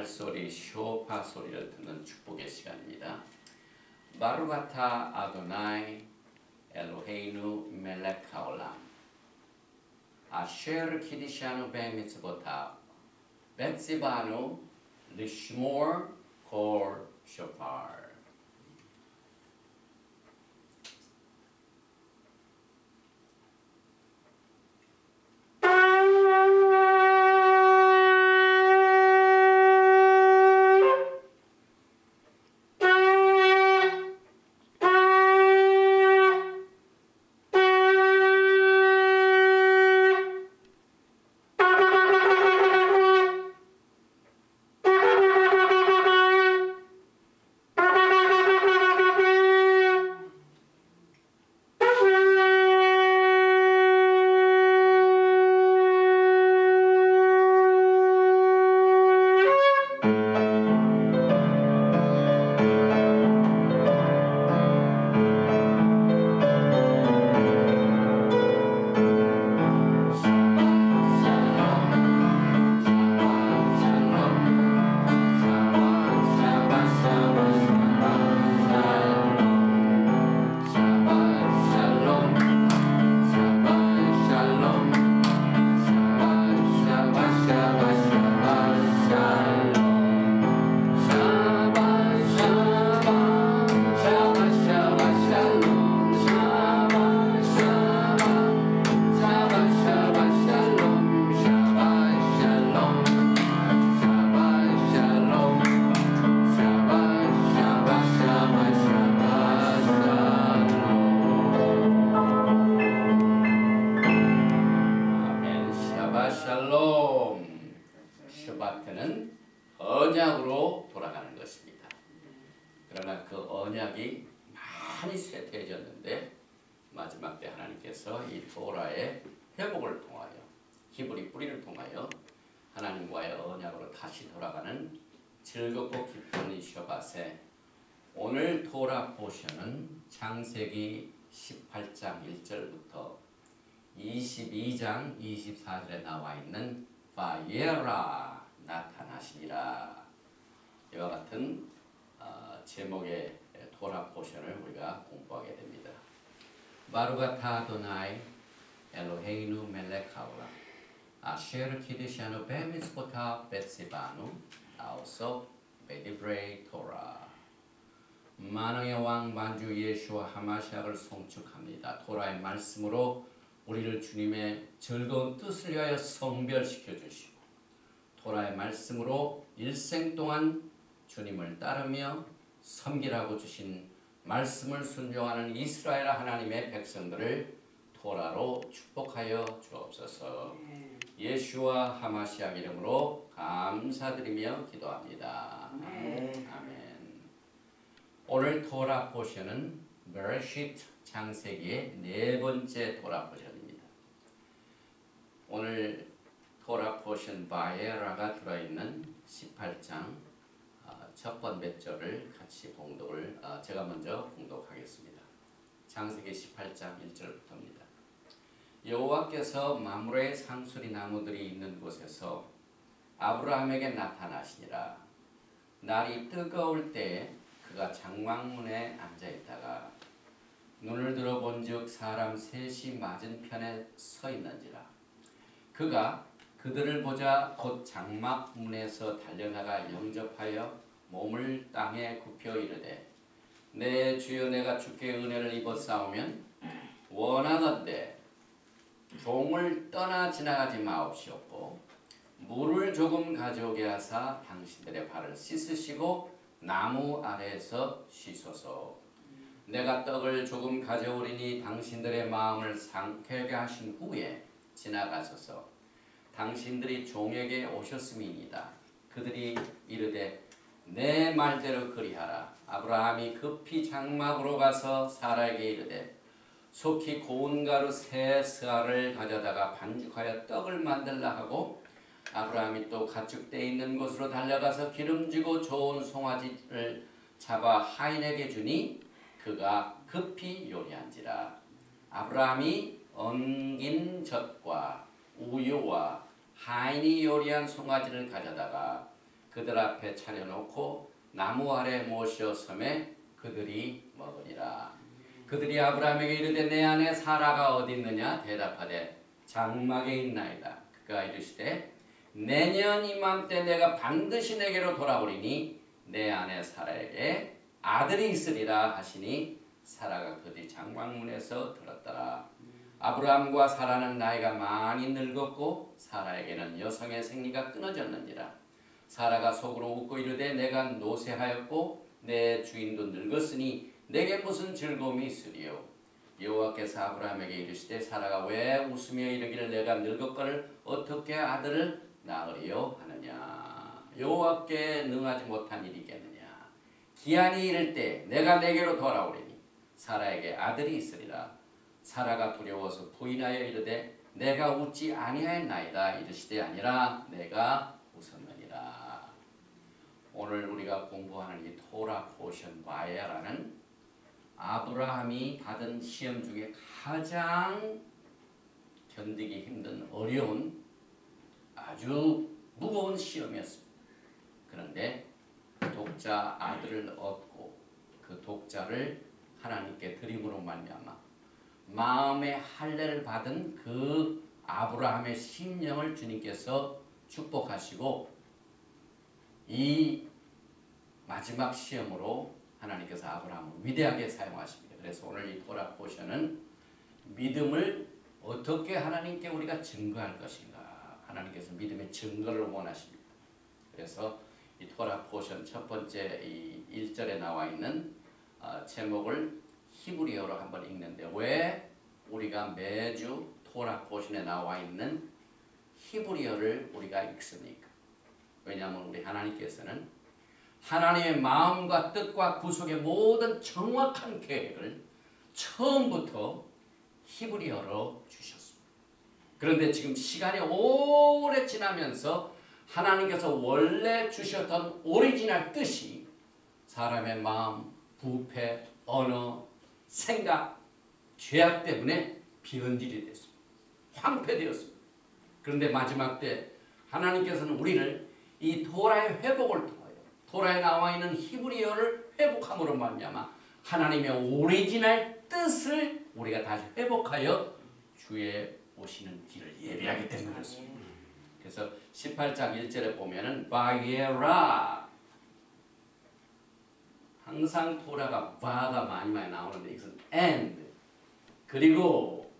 발소리, 쇼파 소리를 듣는 축복의 시간입니다. 바루가타 아도나이 엘로헤이누 멜렉 하올람 아쉐르 키디샤누 베미츠보타 베츠바누 리시모르 콜 쇼파. 샬롬. 슈바트는 언약으로 돌아가는 것입니다. 그러나 그 언약이 많이 쇠퇴해졌는데 마지막 때 하나님께서 이 토라의 회복을 통하여 히브리 뿌리를 통하여 하나님과의 언약으로 다시 돌아가는 즐겁고 기쁜 이 슈밧에 오늘 토라 포션은 창세기 18장 1절부터 22장 24절에 나와 있는 바예라 나타나시니라 이와 같은 제목의 토라 포션을 우리가 공부하게 됩니다. 바루가타 아도나이 엘로헤이누 멜렉 하올람 아쉐르 키드샤누 베미츠보타 베츠바누 아우소 베디브레이 토라. 만왕의 왕 만주 예수와 하마시아를 송축합니다. 토라의 말씀으로 우리를 주님의 즐거운 뜻을 위하여 성별시켜 주시고 토라의 말씀으로 일생 동안 주님을 따르며 섬기라고 주신 말씀을 순종하는 이스라엘 하나님의 백성들을 토라로 축복하여 주옵소서. 예수와 하마시아 이름으로 감사드리며 기도합니다. 아멘. 오늘 토라 포션은 베레시트 창세기의 네 번째 토라 포션입니다. 오늘 토라 포션 바에라가 들어있는 18장 첫 번째 절을 같이 봉독을 제가 먼저 봉독하겠습니다. 창세기 18장 1절부터입니다. 여호와께서 마므레 상수리 나무들이 있는 곳에서 아브라함에게 나타나시니라. 날이 뜨거울 때에 그가 장막문에 앉아있다가 눈을 들어 본즉 사람 셋이 맞은편에 서 있는지라. 그가 그들을 보자 곧 장막문에서 달려나가 영접하여 몸을 땅에 굽혀 이르되 내 주여 내가 주께 은혜를 입어 싸우면 원하건대 종을 떠나 지나가지 마옵시옵고 물을 조금 가져오게 하사 당신들의 발을 씻으시고 나무 아래에서 쉬소서. 내가 떡을 조금 가져오리니 당신들의 마음을 상쾌하게 하신 후에 지나가소서. 당신들이 종에게 오셨음이니이다. 그들이 이르되 내 말대로 그리하라. 아브라함이 급히 장막으로 가서 사라에게 이르되 속히 고운 가루 세 스아를 가져다가 반죽하여 떡을 만들라 하고 아브라함이 또 가축대 있는 곳으로 달려가서 기름지고 좋은 송아지를 잡아 하인에게 주니 그가 급히 요리한지라. 아브라함이 엉긴 젖과 우유와 하인이 요리한 송아지를 가져다가 그 그들 앞에 차려놓고 나무 아래 모셔 섬에 그들이 먹으리라. 그들이 아브라함에게 이르되 내 아내 사라가 어디 있느냐 대답하되 장막에 있나이다. 그가 이르시되 내년 이맘때 내가 반드시 내게로 돌아오리니 내 아내 사라에게 아들이 있으리라 하시니 사라가 그들이 장막문에서 들었더라. 아브라함과 사라는 나이가 많이 늙었고 사라에게는 여성의 생리가 끊어졌느니라. 사라가 속으로 웃고 이르되 내가 노쇠하였고 내 주인도 늙었으니 내게 무슨 즐거움이 있으리요. 여호와께서 아브라함에게 이르시되 사라가 왜 웃으며 이르기를 내가 늙었거늘 어떻게 아들을 낳으리요 하느냐. 여호와께 능하지 못한 일이겠느냐. 기한이 이를 때 내가 내게로 돌아오리니 사라에게 아들이 있으리라. 사라가 두려워서 부인하여 이르되 내가 웃지 아니하였나이다. 이르시되 아니라 내가 웃었느니라. 오늘 우리가 공부하는 이 토라 포션 바야라는 아브라함이 받은 시험 중에 가장 견디기 힘든 어려운 아주 무거운 시험이었습니다. 그런데 독자 아들을 얻고 그 독자를 하나님께 드림으로 말미암아 마음의 할례를 받은 그 아브라함의 심령을 주님께서 축복하시고 이 마지막 시험으로 하나님께서 아브라함을 위대하게 사용하십니다. 그래서 오늘 이 토라 포션은 믿음을 어떻게 하나님께 우리가 증거할 것인가. 하나님께서 믿음의 증거를 원하십니다. 그래서 이 토라 포션 첫 번째 이 1절에 나와 있는 제목을 히브리어로 한번 읽는데 왜 우리가 매주 토라 포션에 나와 있는 히브리어를 우리가 읽습니까? 왜냐하면 우리 하나님께서는 하나님의 마음과 뜻과 구속의 모든 정확한 계획을 처음부터 히브리어로 주셨습니다. 그런데 지금 시간이 오래 지나면서 하나님께서 원래 주셨던 오리지널 뜻이 사람의 마음, 부패, 언어, 생각, 죄악 때문에 변질이 됐습니다. 황폐되었습니다. 그런데 마지막 때 하나님께서는 우리를 이 토라의 회복을 통하여 토라에 나와 있는 히브리어를 회복함으로 말미암아 하나님의 오리지널 뜻을 우리가 다시 회복하여 주의 오시는 길을 예비하게 된 것입니다. 그래서 18장 1절에 보면은 바예라 항상 토라가 바가 많이 나오는데 이것은 and 그리고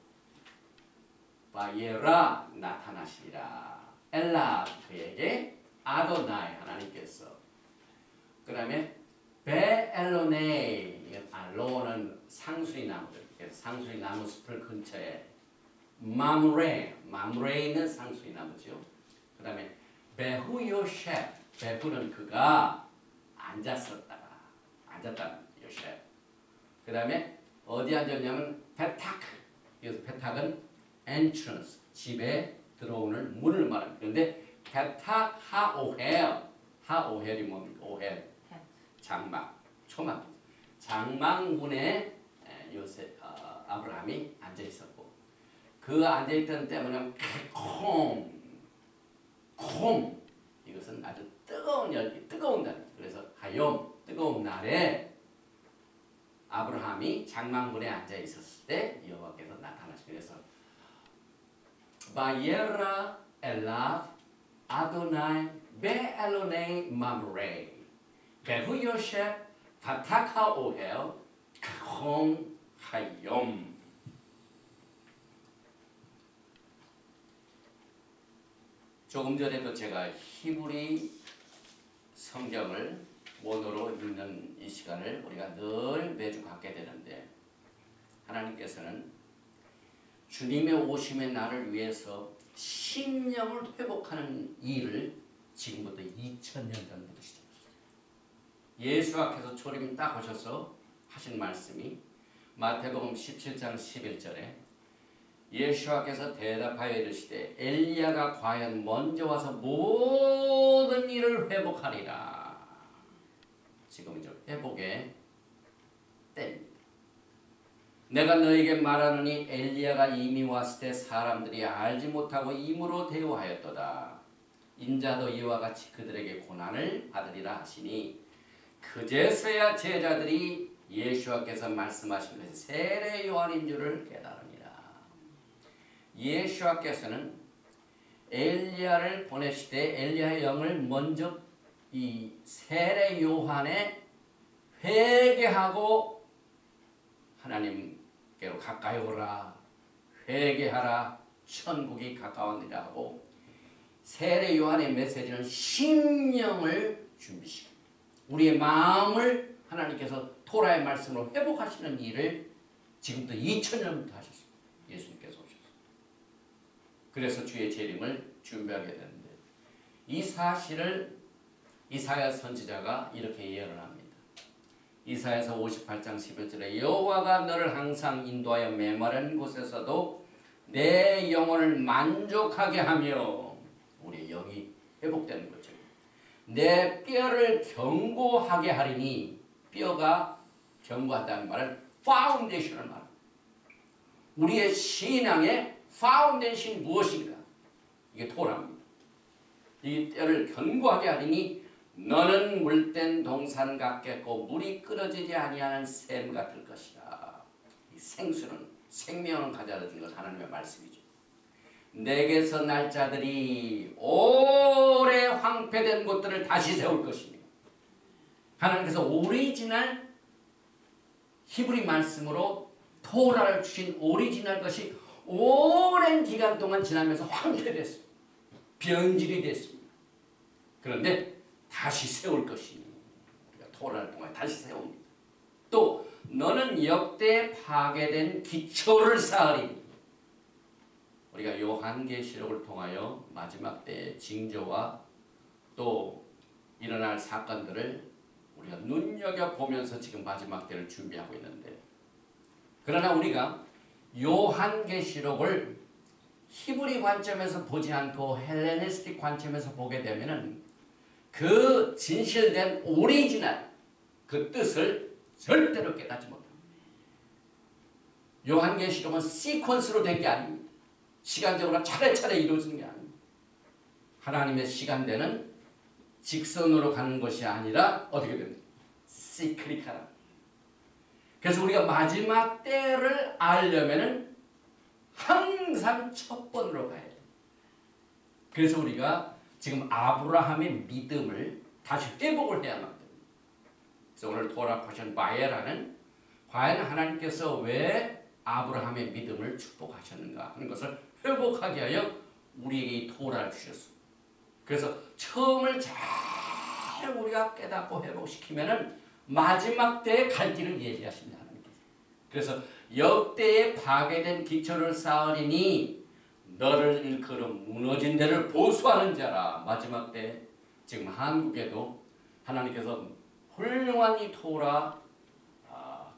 바예라 나타나시리라. 엘라 그에게 아도나이 하나님께서 그 다음에 베엘로네이 이건 알로는 상수리 나무들 그래서 상수리 나무 숲을 근처에 맘레이는 상수리 나무죠. 그 다음에 베후요셉 베후는 그가 앉았다는 요셉. 그 다음에 어디 앉았냐면 베탁 그래서 베탁은 entrance 집에 들어오는 문을 말합니다. 그런데 베탁 하오헬이 뭡니까? 오헬 장막 초막 장막문에 아브라함이 앉아 있었고 그 앉아 있던 때문에 콩 이것은 아주 뜨거운 열기 뜨거운 날 그래서 하욤 뜨거운 날에 아브라함이 장막문에 앉아 있었을 때 여호와께서 나타나시고 그래서 바예라 엘라v 아도나이 베엘로네이 맘레이 베후요셉 바타카 오헬 콩 하욤. 조금 전에도 제가 히브리 성경을 원어로 읽는 이 시간을 우리가 늘 매주 갖게 되는데 하나님께서는 주님의 오심의 날을 위해서 심령을 회복하는 일을 지금부터 2000년 전부터 시작했어요. 예수 앞에서 초림 딱 오셔서 하신 말씀이 마태복음 17장 11절에 예수께서 대답하여 이르시되 엘리야가 과연 먼저 와서 모든 일을 회복하리라. 지금 이제 회복의 때입니다. 내가 너에게 말하노니 엘리야가 이미 왔을 때 사람들이 알지 못하고 임으로 대우하였도다. 인자도 이와 같이 그들에게 고난을 받으리라 하시니 그제서야 제자들이 예수와께서 말씀하신 것이 세례 요한인 줄을 깨달으니라. 예수와께서는 엘리야를 보내실 때 엘리야의 영을 먼저 이 세례 요한에 회개하고 하나님께로 가까이 오라, 회개하라, 천국이 가까웠느니라 하고 세례 요한의 메시지는 심령을 준비시킵니다. 우리의 마음을 하나님께서 토라의 말씀으로 회복하시는 일을 지금부터 2000년부터 하셨습니다. 예수님께서 오셨습니다. 그래서 주의 재림을 준비하게 되는데 이 사실을 이사야 선지자가 이렇게 예언을 합니다. 이사야서 58장 11절에 여호와가 너를 항상 인도하여 메마른 곳에서도 내 영혼을 만족하게 하며 우리의 영이 회복되는 거죠. 내 뼈를 견고하게 하리니 뼈가 견고하다는 말은 파운데이션을 말합니다. 우리의 신앙의 파운데이션이 무엇인가? 이게 토라입니다. 이 뼈를 견고하게 하리니 너는 물된 동산 같겠고 물이 끊어지지 아니하는 샘 같을 것이다. 이 생수는 생명을 가져다 것 하나님의 말씀이죠. 내게서 날 자들이 오래 황폐된 곳들을 다시 세울 것이며 하나님께서 오리지널 히브리 말씀으로 토라를 주신 오리지널 것이 오랜 기간 동안 지나면서 황폐됐습니다. 변질이 됐습니다. 그런데 다시 세울 것이니 우리가 토라를 통해 다시 세웁니다. 또 너는 역대 파괴된 기초를 쌓으리니 우리가 요한계시록을 통하여 마지막 때의 징조와 또 일어날 사건들을 우리가 눈여겨보면서 지금 마지막 때를 준비하고 있는데 그러나 우리가 요한계시록을 히브리 관점에서 보지 않고 헬레니스틱 관점에서 보게 되면은 그 진실된 오리지널 그 뜻을 절대로 깨닫지 못합니다. 요한계시록은 시퀀스로 된 게 아닙니다. 시간적으로 차례차례 이루어지는 게 아닙니다. 하나님의 시간대는 직선으로 가는 것이 아니라 어떻게 됩니까? 시크릿하다. 그래서 우리가 마지막 때를 알려면은 항상 첫 번으로 가야 돼요. 그래서 우리가 지금 아브라함의 믿음을 다시 회복을 해야만 됩니다. 그래서 오늘 토라 포션 바예라는 과연 하나님께서 왜 아브라함의 믿음을 축복하셨는가 하는 것을 회복하게 하여 우리에게 이 토라를 주셨습니다. 그래서 처음을 잘 우리가 깨닫고 회복시키면은 마지막 때에 갈 길을 예비하십니다. 하나님께서. 그래서 역대에 파괴된 기초를 쌓으리니 너를 일컬어 무너진 데를 보수하는 자라. 마지막 때 지금 한국에도 하나님께서 훌륭한 이 토라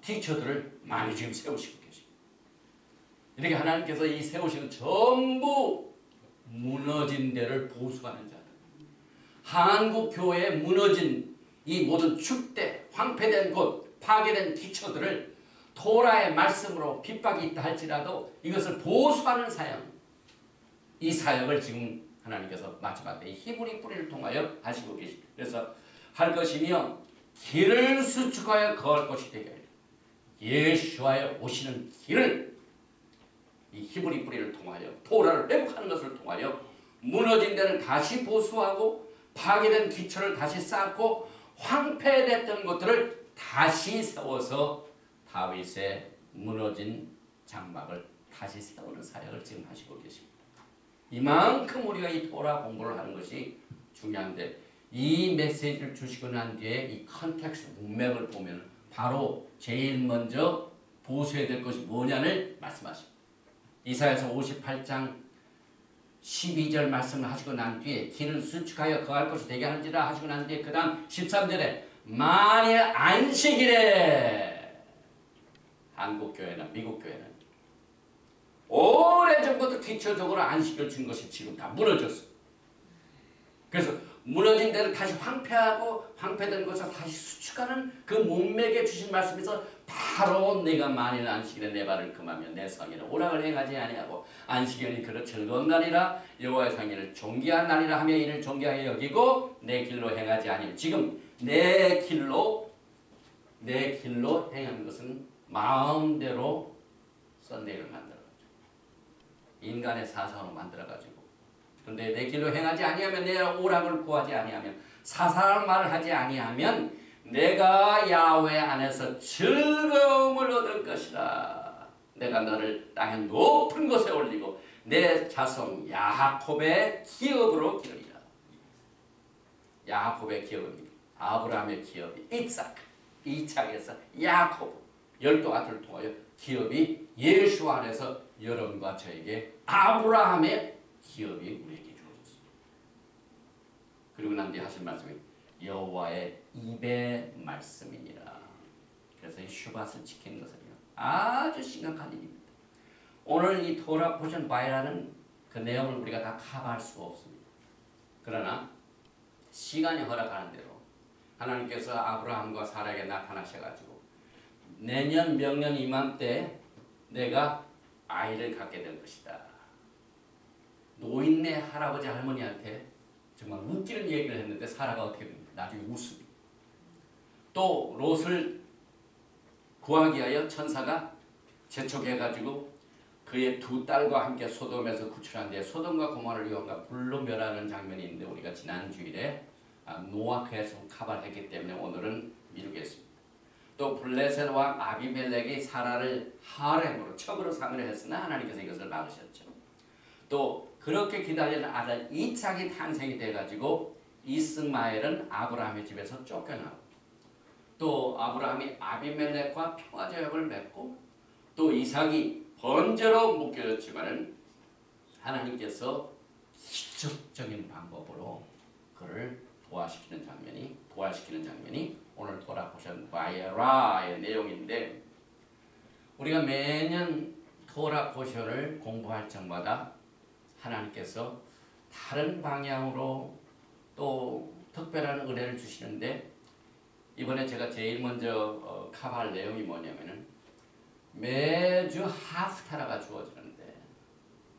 티처들을 많이 지금 세우시고 계십니다. 이렇게 하나님께서 이 세우시는 전부 무너진 데를 보수하는 자들. 한국 교회에 무너진 이 모든 축대, 황폐된 곳, 파괴된 기초들을 토라의 말씀으로 핍박이 있다 할지라도 이것을 보수하는 사역, 이 사역을 지금 하나님께서 마지막 때 히브리 뿌리를 통하여 하시고 계십니다. 그래서 할 것이며 길을 수축하여 거할 것이 되게 하리라. 예수와의 오시는 길을 이 히브리 뿌리를 통하여 토라를 회복하는 것을 통하여 무너진 데를 다시 보수하고 파괴된 기초를 다시 쌓고 황폐됐던 것들을 다시 세워서 다윗의 무너진 장막을 다시 세우는 사역을 지금 하시고 계십니다. 이만큼 우리가 이 토라 공부를 하는 것이 중요한데 이 메시지를 주시고 난 뒤에 이 컨텍스트 문맥을 보면 바로 제일 먼저 보수해야 될 것이 뭐냐를 말씀하십니다. 이사야서 58장 12절 말씀을 하시고 난 뒤에 길을 수축하여 거할 것이 되게 하는지라 하시고 난 뒤에 그 다음 13절에 만일 안식일에 한국교회나 미국교회는 오래전부터 기초적으로 안식을 준 것이 지금 다 무너졌어. 그래서 무너진 데를 다시 황폐하고 황폐된 것을 다시 수축하는 그 문맥에 주신 말씀에서 바로 내가 만일 안식일에 내 발을 금하며 내 성일에 오락을 행하지 아니하고 안식일이 그릇 즐거운 날이라 여호와의 성일을 존귀한 날이라 하며 이를 존귀하게 여기고 내 길로 행하지 아니하면 지금 내 길로 행하는 것은 마음대로 썬데이를 만들어가지고 인간의 사상으로 만들어가지고 그런데 내 길로 행하지 아니하면 내 오락을 구하지 아니하면 사사할 말을 하지 아니하면 내가 야훼 안에서 즐거움을 얻을 것이라. 내가 너를 땅의 높은 곳에 올리고 내 자손 야곱의 기업으로 기르리라. 야곱의 기업입니다. 아브라함의 기업이 이삭에서 야곱 12아들을 통하여 기업이 예수 안에서 여러분과 저에게 아브라함의 기업이 우리에게 주어졌습니다. 그리고 난 뒤에 하신 말씀이 여호와의 입의 말씀이니라. 그래서 이 슈밧을 지키는 것은요 아주 심각한 일입니다. 오늘 이 토라 포션 바이라는 그 내용을 우리가 다 커버할 수가 없습니다. 그러나 시간이 허락하는 대로 하나님께서 아브라함과 사라에게 나타나셔가지고 내년 명년 이맘때 내가 아이를 갖게 될 것이다. 노인네 할아버지 할머니한테 정말 웃기는 얘기를 했는데 사라가 어떻게 됩니까? 나중에 웃습니다. 또 롯을 구하기 위하여 천사가 재촉해가지고 그의 두 딸과 함께 소돔에서 구출한 뒤에 소돔과 고모라를 유황과 불로 멸하는 장면이 있는데 우리가 지난 주일에 노아크에서 카발했기 때문에 오늘은 미루겠습니다. 또 블레셋 왕 아비멜렉이 사라를 하렘으로 첩으로 삼으려 했으나 하나님께서 이것을 막으셨죠. 또 그렇게 기다리는 아들 이삭이 탄생이 돼가지고 이스마엘은 아브라함의 집에서 쫓겨나고 또 아브라함이 아비멜렉과 평화제약을 맺고 또 이삭이 번제로 묶여졌지만은 하나님께서 기적적인 방법으로 그를 부활시키는 장면이 오늘 토라 포션 바이라의 내용인데 우리가 매년 토라 포션을 공부할 적마다 하나님께서 다른 방향으로 또 특별한 은혜를 주시는데 이번에 제가 제일 먼저 커버할 내용이 뭐냐면은 매주 하프타라가 주어지는데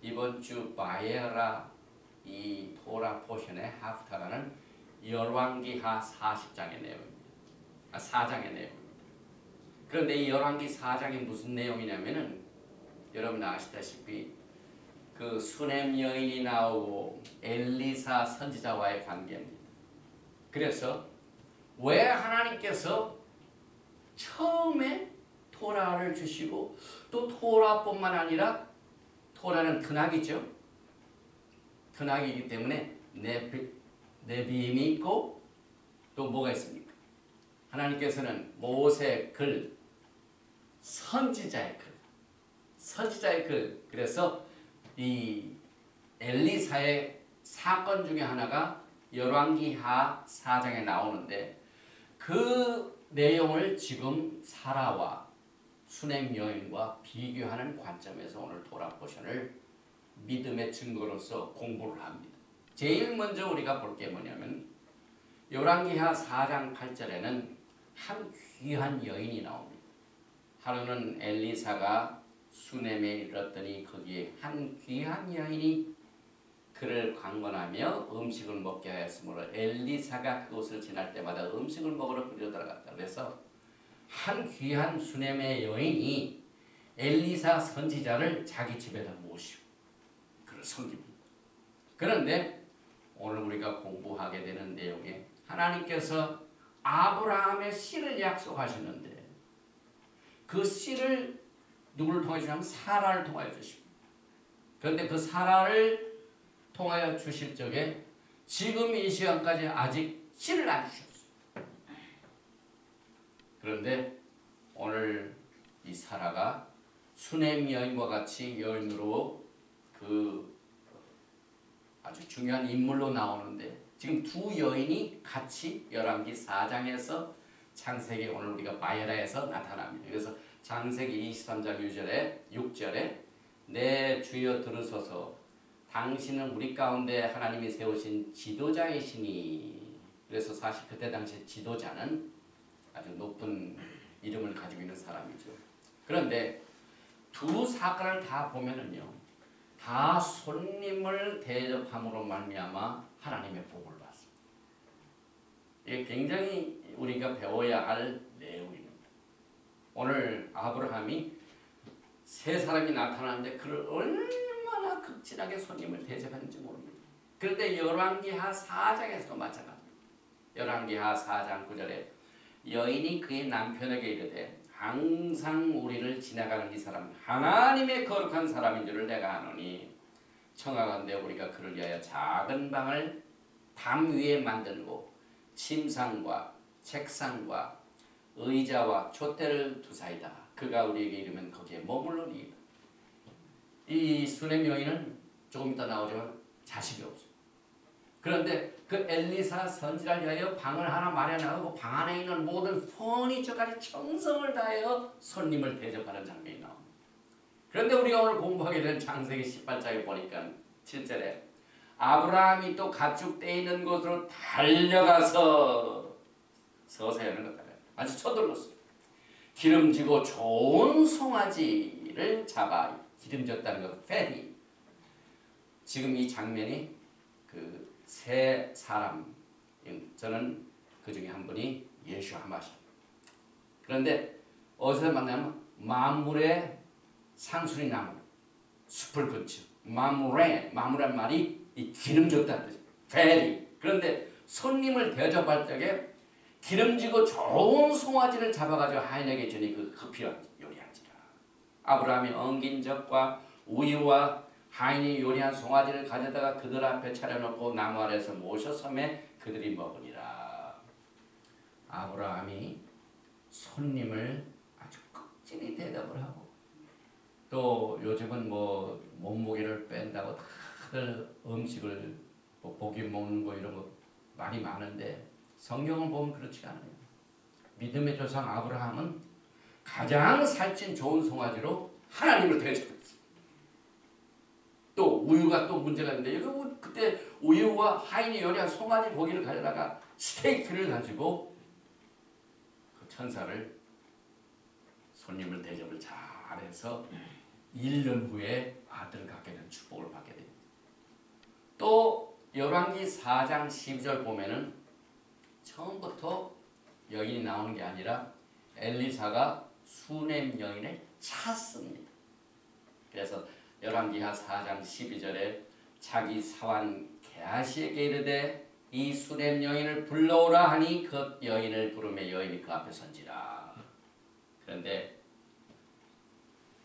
이번 주 바이라 이 토라 포션의 하프타라는 열왕기하 40장의 내용입니다. 4장의 내용입니다. 그런데 이 열왕기 4장이 무슨 내용이냐면은 여러분 아시다시피 그 수넴 여인이 나오고 엘리사 선지자와의 관계입니다. 그래서 왜 하나님께서 처음에 토라를 주시고 또 토라뿐만 아니라 토라는 근학이죠. 근학이기 때문에 네비임이 있고 또 뭐가 있습니까? 하나님께서는 모세 글, 선지자의 글. 그래서 이 엘리사의 사건 중에 하나가 열왕기하 4장에 나오는데 그 내용을 지금 사라와 수넴 여인과 비교하는 관점에서 오늘 토라 포션을 믿음의 증거로서 공부를 합니다. 제일 먼저 우리가 볼 게 뭐냐면 열왕기하 4장 8절에는 한 귀한 여인이 나옵니다. 하루는 엘리사가 수넴에 이르렀더니 거기에 한 귀한 여인이 그를 강권하며 음식을 먹게 하였으므로 엘리사가 그곳을 지날 때마다 음식을 먹으러 그리로 들어갔다. 그래서 한 귀한 수넴의 여인이 엘리사 선지자를 자기 집에다 모시고 그를 섬깁니다. 그런데 오늘 우리가 공부하게 되는 내용에 하나님께서 아브라함의 씨를 약속하셨는데 그 씨를 누구를 통해 주냐면 사라를 통하여 주십니다. 그런데 그 사라를 통하여 주실 적에 지금 이 시간까지 아직 씨를 안 주셨어요. 그런데 오늘 이 사라가 수넴 여인과 같이 여인으로 그 아주 중요한 인물로 나오는데 지금 두 여인이 같이 열왕기 4장에서 창세기 오늘 우리가 바이라에서 나타납니다. 그래서 창세기 23장 6절에 내 주여 들으소서 당신은 우리 가운데 하나님이 세우신 지도자이시니. 그래서 사실 그때 당시 지도자는 아주 높은 이름을 가지고 있는 사람이죠. 그런데 두 사건을 다 보면은요, 다 손님을 대접함으로 말미암아 하나님의 복을 받습니다. 이게 굉장히 우리가 배워야 할 내용입니다. 오늘 아브라함이 세 사람이 나타나는데 그를 얼마나 극진하게 손님을 대접했는지 모릅니다. 그런데 열왕기하 4장에서도 마찬가지입니다. 열왕기하 4장 9절에 여인이 그의 남편에게 이르되 항상 우리를 지나가는 이 사람은 하나님의 거룩한 사람인 줄을 내가 아노니 청하건대 우리가 그를 위하여 작은 방을 담 위에 만들고 침상과 책상과 의자와 촛대를 두사이다. 그가 우리에게 이르면 거기에 머물러니이다. 이 수넴 여인은 조금 이따 나오지만 자식이 없어요. 그런데 그 엘리사 선지자를 위하여 방을 하나 마련하고 방 안에 있는 모든 퍼니처까지 정성을 다하여 손님을 대접하는 장면이 나옵니다. 그런데 우리가 오늘 공부하게 된 창세기 18장에 보니까 7절에 아브라함이 또 가축 떼 있는 곳으로 달려가서 서세하는 것 같아요. 아주 서둘렀어요. 기름지고 좋은 송아지를 잡아 기름졌다는 것, 페리. 지금 이 장면이 그 세 사람, 저는 그 중에 한 분이 예수 하마시. 그런데 어디서 만나면 마물의 상수리 나무, 숲을 근처. 마물한 말이 이 기름졌다는 뜻이에요. 페리. 그런데 손님을 대접할 적에 기름지고 좋은 송아지를 잡아가지고 하인에게 주니 그 급히한 요리한지라. 아브라함이 엉긴 젖과 우유와 하인이 요리한 송아지를 가져다가 그들 앞에 차려놓고 나무 아래에서 모셔섬에 그들이 먹으니라. 아브라함이 손님을 아주 극진히 대접을 하고, 또 요즘은 뭐 몸무게를 뺀다고 다들 음식을 뭐 고기 먹는 거 이런 거 많이 많은데 성경을 보면 그렇지 않아요. 믿음의 조상 아브라함은 가장 살찐 좋은 송아지로 하나님을 대접했어요. 또 우유가 또 문제가 있는데 여기 그때 우유와 하인이 요리한 송아지 고기를 가져다가 스테이크를 가지고 그 천사를 손님을 대접을 잘해서 1년 후에 아들을 갖게 된 축복을 받게 됩니다. 또 열왕기 4장 12절 보면은 처음부터 여인이 나오는 게 아니라 엘리사가 수넴 여인을 찾습니다. 그래서 열왕기하 4장 12절에 자기 사환 게하시에게 이르되 이 수넴 여인을 불러오라 하니 그 여인을 부르매 여인이 그 앞에 선지라. 그런데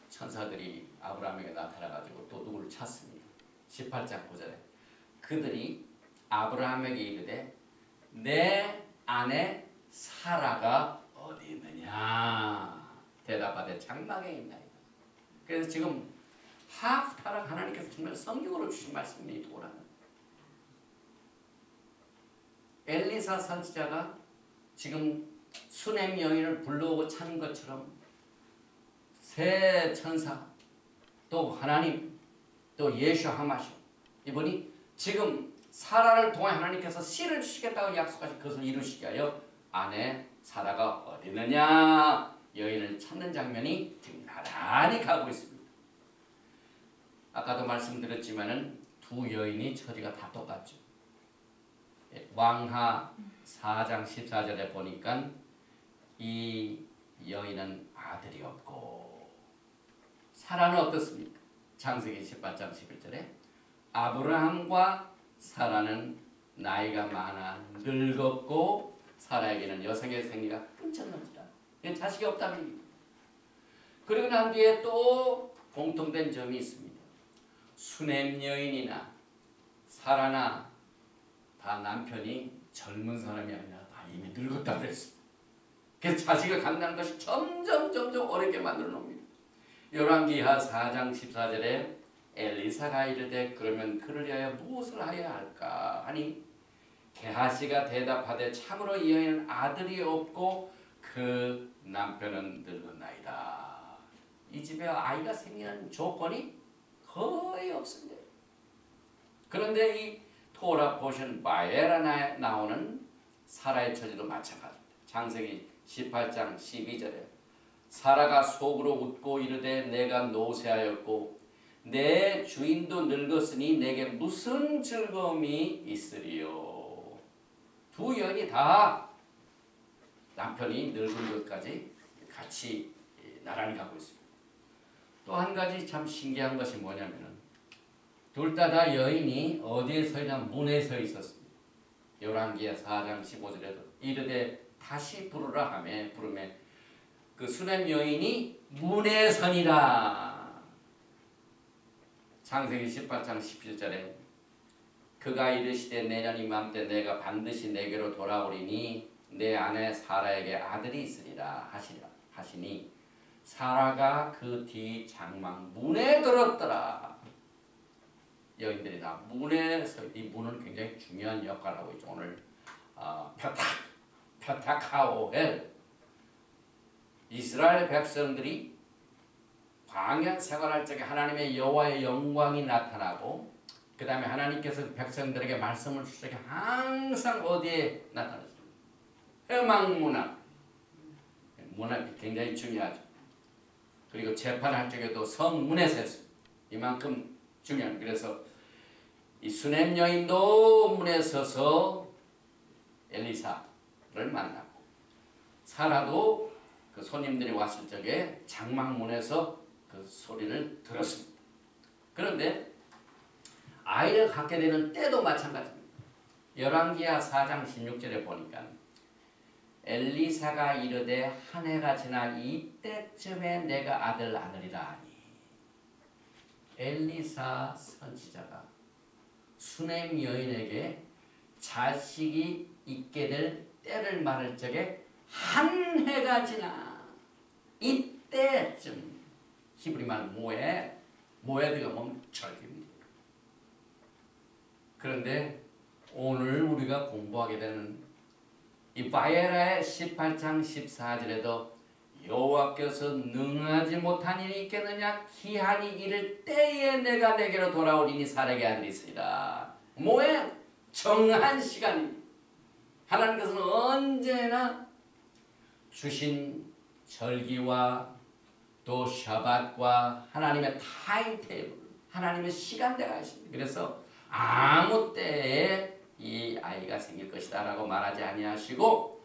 천사들이 아브라함에게 나타나가지고 또 누구를 찾습니다. 18장 9절에 그들이 아브라함에게 이르되 내 아내 사라가 어디 있느냐 대답하되 장막에 있나이다. 그래서 지금 하프타락 하나님께서 정말 성경으로 주신 말씀이 도라는 엘리사 선지자가 지금 수넴 여인을 불러오고 찾는 것처럼 세 천사 또 하나님 또 예수 하마시 이분이 지금 사라를 통해 하나님께서 씨를 주시겠다고 약속하신 그것을 이루시게 하여 아내 사라가 어디 있느냐 여인을 찾는 장면이 지금 나란히 가고 있습니다. 아까도 말씀드렸지만은 두 여인이 처지가 다 똑같죠. 왕하 4장 14절에 보니까 이 여인은 아들이 없고 사라는 어떻습니까? 창세기 18장 11절에 아브라함과 사라는 나이가 많아 늙었고 사라에게는 여성의 생리가 끊쳤는지라. 자식이 없다는. 그리고 난 뒤에 또 공통된 점이 있습니다. 수넴 여인이나 사라나 다 남편이 젊은 사람이 아니라 다 이미 늙었다 그랬습니다. 그래서 자식을 갖는 것이 점점 어렵게 만들어 놓습니다. 열왕기하 4장 14절에 엘리사가 이르되 그러면 그를 위하여 무엇을 하여야 할까 하니 게하시가 대답하되 참으로 이 여인은 아들이 없고 그 남편은 늙었나이다. 이 집에 아이가 생기는 조건이 거의 없습니다. 그런데 이 토라 포션 바에라 나오는 사라의 처지도 마찬가지입니다. 창세기 18장 12절에 사라가 속으로 웃고 이르되 내가 노쇠하였고 내 주인도 늙었으니 내게 무슨 즐거움이 있으리요. 두 여인이 다 남편이 늙은 것까지 같이 나란히 가고 있습니다. 또 한 가지 참 신기한 것이 뭐냐면은 둘 다 여인이 어디에 서 있냐 문에 서 있었습니다. 열왕기하 4장 15절에도 이르되 다시 부르라 하매 부르매 그 수냄 여인이 문에 서니라. 창세기 18장 17절에 그가 이르시되 내년 이맘때 내가 반드시 내게로 돌아오리니 내 아내 사라에게 아들이 있으리라 하시니 사라가 그 뒤 장막 문에 들었더라. 여인들이 다 문에 서, 이 문은 굉장히 중요한 역할을 하고 있죠. 오늘 표타카오헬 이스라엘 백성들이 광야 생활할 적에 하나님의 여호와의 영광이 나타나고 그 다음에 하나님께서 백성들에게 말씀을 주실 적에 항상 어디에 나타났습니까? 회막문 앞이 굉장히 중요하죠. 그리고 재판할 적에도 성문에서 했습니다. 이만큼 중요한. 그래서 이 수냄 여인도 문에 서서 엘리사를 만났고 사라도 그 손님들이 왔을 적에 장막문에서 그 소리를 들었습니다. 그런데 아이를 갖게 되는 때도 마찬가지입니다. 열왕기하 4장 16절에 보니까 엘리사가 이르되 한 해가 지나 이때쯤에 내가 아들 낳으리라 하니 엘리사 선지자가 수냄 여인에게 자식이 있게 될 때를 말할 적에 한 해가 지나 이때쯤 히브리 말 모에드가 보면 절기입니다. 그런데 오늘 우리가 공부하게 되는 이 바에라의 18장 14절에도 여호와께서 능하지 못한 일이 있겠느냐 기한이 이를 때에 내가 내게로 돌아오리니 사라에게 아들이 있으리라. 모에 정한 시간입니다. 하나님께서는 언제나 주신 절기와 또 샤밧과 하나님의 타임테이블, 하나님의 시간대가 있습니다. 그래서 아무 때에 이 아이가 생길 것이다 라고 말하지 아니하시고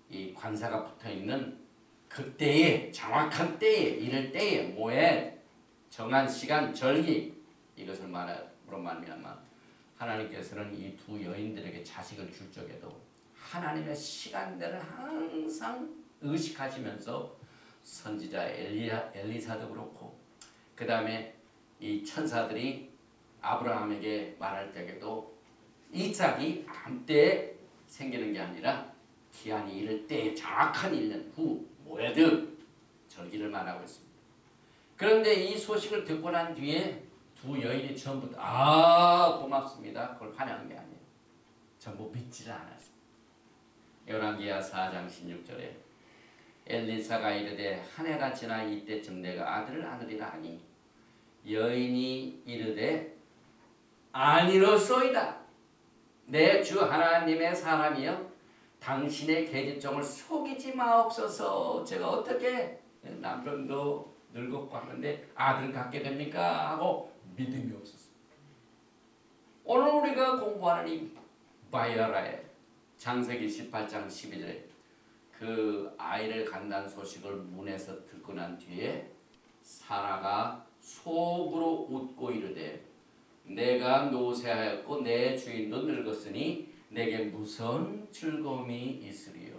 이 관사가 붙어있는 그때에 정확한 때에 이럴 때에 뭐에 정한 시간 절기 이것을 말함으로 말미암아 하나님께서는 이 두 여인들에게 자식을 줄 적에도 하나님의 시간대를 항상 의식하시면서 선지자 엘리사도 그렇고 그 다음에 이 천사들이 아브라함에게 말할 때에도 이삭이 아무 때에 생기는 게 아니라 기한이 이를 때에 정확한 1년 후 모에드 절기를 말하고 있습니다. 그런데 이 소식을 듣고 난 뒤에 두 여인이 처음부터 고맙습니다. 그걸 환영한 게 아니에요. 전부 믿지를 않았습니다. 열왕기하 4장 16절에 엘리사가 이르되 한 해가 지나 이때쯤 내가 아들을 낳으리라 하니 여인이 이르되 아니로소이다. 내 주 하나님의 사람이여 당신의 계집종을 속이지 마옵소서. 제가 어떻게 남편도 늙었고 하는데 아들 갖게 됩니까? 하고 믿음이 없었습니다. 오늘 우리가 공부하는 이 바이아라의 창세기 18장 12절에 그 아이를 간다는 소식을 문에서 듣고 난 뒤에 사라가 속으로 웃고 이르되 내가 노쇠하였고 내 주인도 늙었으니 내게 무슨 즐거움이 있으리요.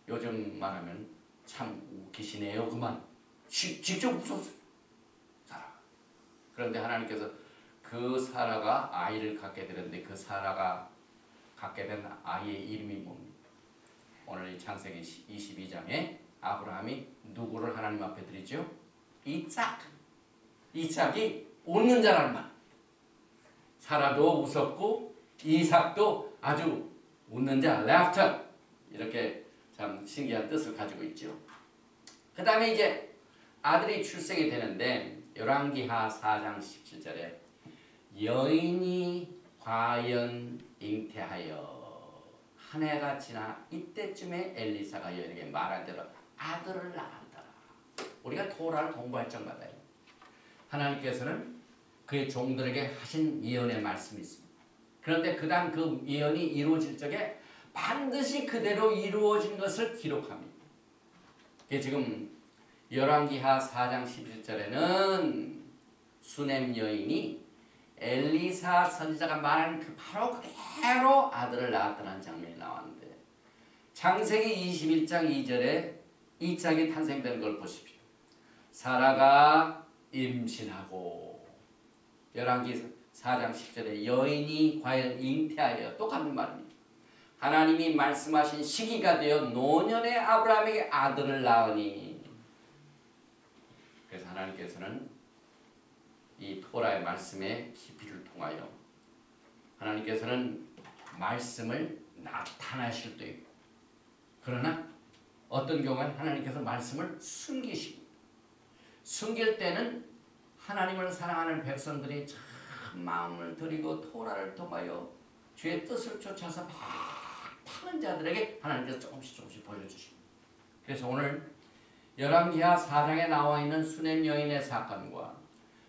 요즘 말하면 참 웃기시네요. 그만 직접 웃었어요. 사라. 그런데 하나님께서 그 사라가 아이를 갖게 되는데 그 사라가 갖게 된 아이의 이름이 뭡니까? 오늘 이 창세기 22장에 아브라함이 누구를 하나님 앞에 드리죠? 이삭. 이삭이 웃는 자라는 말. 사라도 웃었고 이삭도 아주 웃는 자, laughter. 이렇게 참 신기한 뜻을 가지고 있죠. 그 다음에 이제 아들이 출생이 되는데 열왕기하 4장 17절에 여인이 과연 잉태하여 한 해가 지나 이때쯤에 엘리사가 여인에게 말한 대로 아들을 낳았더라. 우리가 토라를 공부할 적마다요. 하나님께서는 그의 종들에게 하신 예언의 말씀이 있습니다. 그런데 그 다음 그 예언이 이루어질 적에 반드시 그대로 이루어진 것을 기록합니다. 이게 지금 열왕기하 4장 11절에는 수넴 여인이 엘리사 선지자가 말한 그 바로 그대로 아들을 낳았다는 장면이 나왔는데 창세기 21장 2절에 이 짝이 탄생되는 걸 보십시오. 사라가 임신하고 열왕기 4장 10절에 여인이 과연 잉태하여 똑같은 말입니다. 하나님이 말씀하신 시기가 되어 노년의 아브라함에게 아들을 낳으니 그래서 하나님께서는 이 토라의 말씀의 깊이를 통하여 하나님께서는 말씀을 나타나실 때도 있고 그러나 어떤 경우는 하나님께서 말씀을 숨기십니다. 숨길 때는 하나님을 사랑하는 백성들이 참 마음을 들이고 토라를 통하여 주의 뜻을 쫓아서 막 파는 자들에게 하나님께서 조금씩 보여주십니다. 그래서 오늘 열왕기하 4장에 나와 있는 수넴 여인의 사건과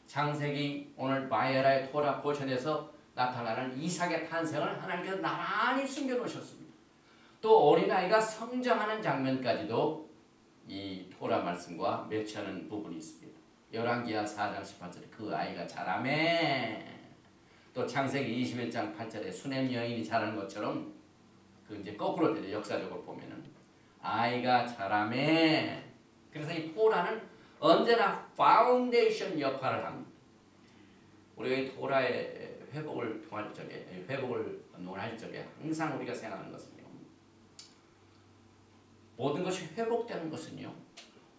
창세기 오늘 마에라의 토라 포션에서 나타나는 이삭의 탄생을 하나님께서 나란히 숨겨놓으셨습니다. 또 어린아이가 성장하는 장면까지도 이 토라 말씀과 매치하는 부분이 있습니다. 열왕기하 4장 18절에 그 아이가 자라매 또 창세기 21장 8절에 수넴 여인이 자라는 것처럼 그 이제 거꾸로 되죠. 역사적으로 보면은 아이가 자라매 그래서 이 토라는 언제나 파운데이션 역할을 합니다. 우리가 이 토라의 회복을 통할 적에 회복을 논할 적에 항상 우리가 생각하는 것은요. 모든 것이 회복되는 것은요.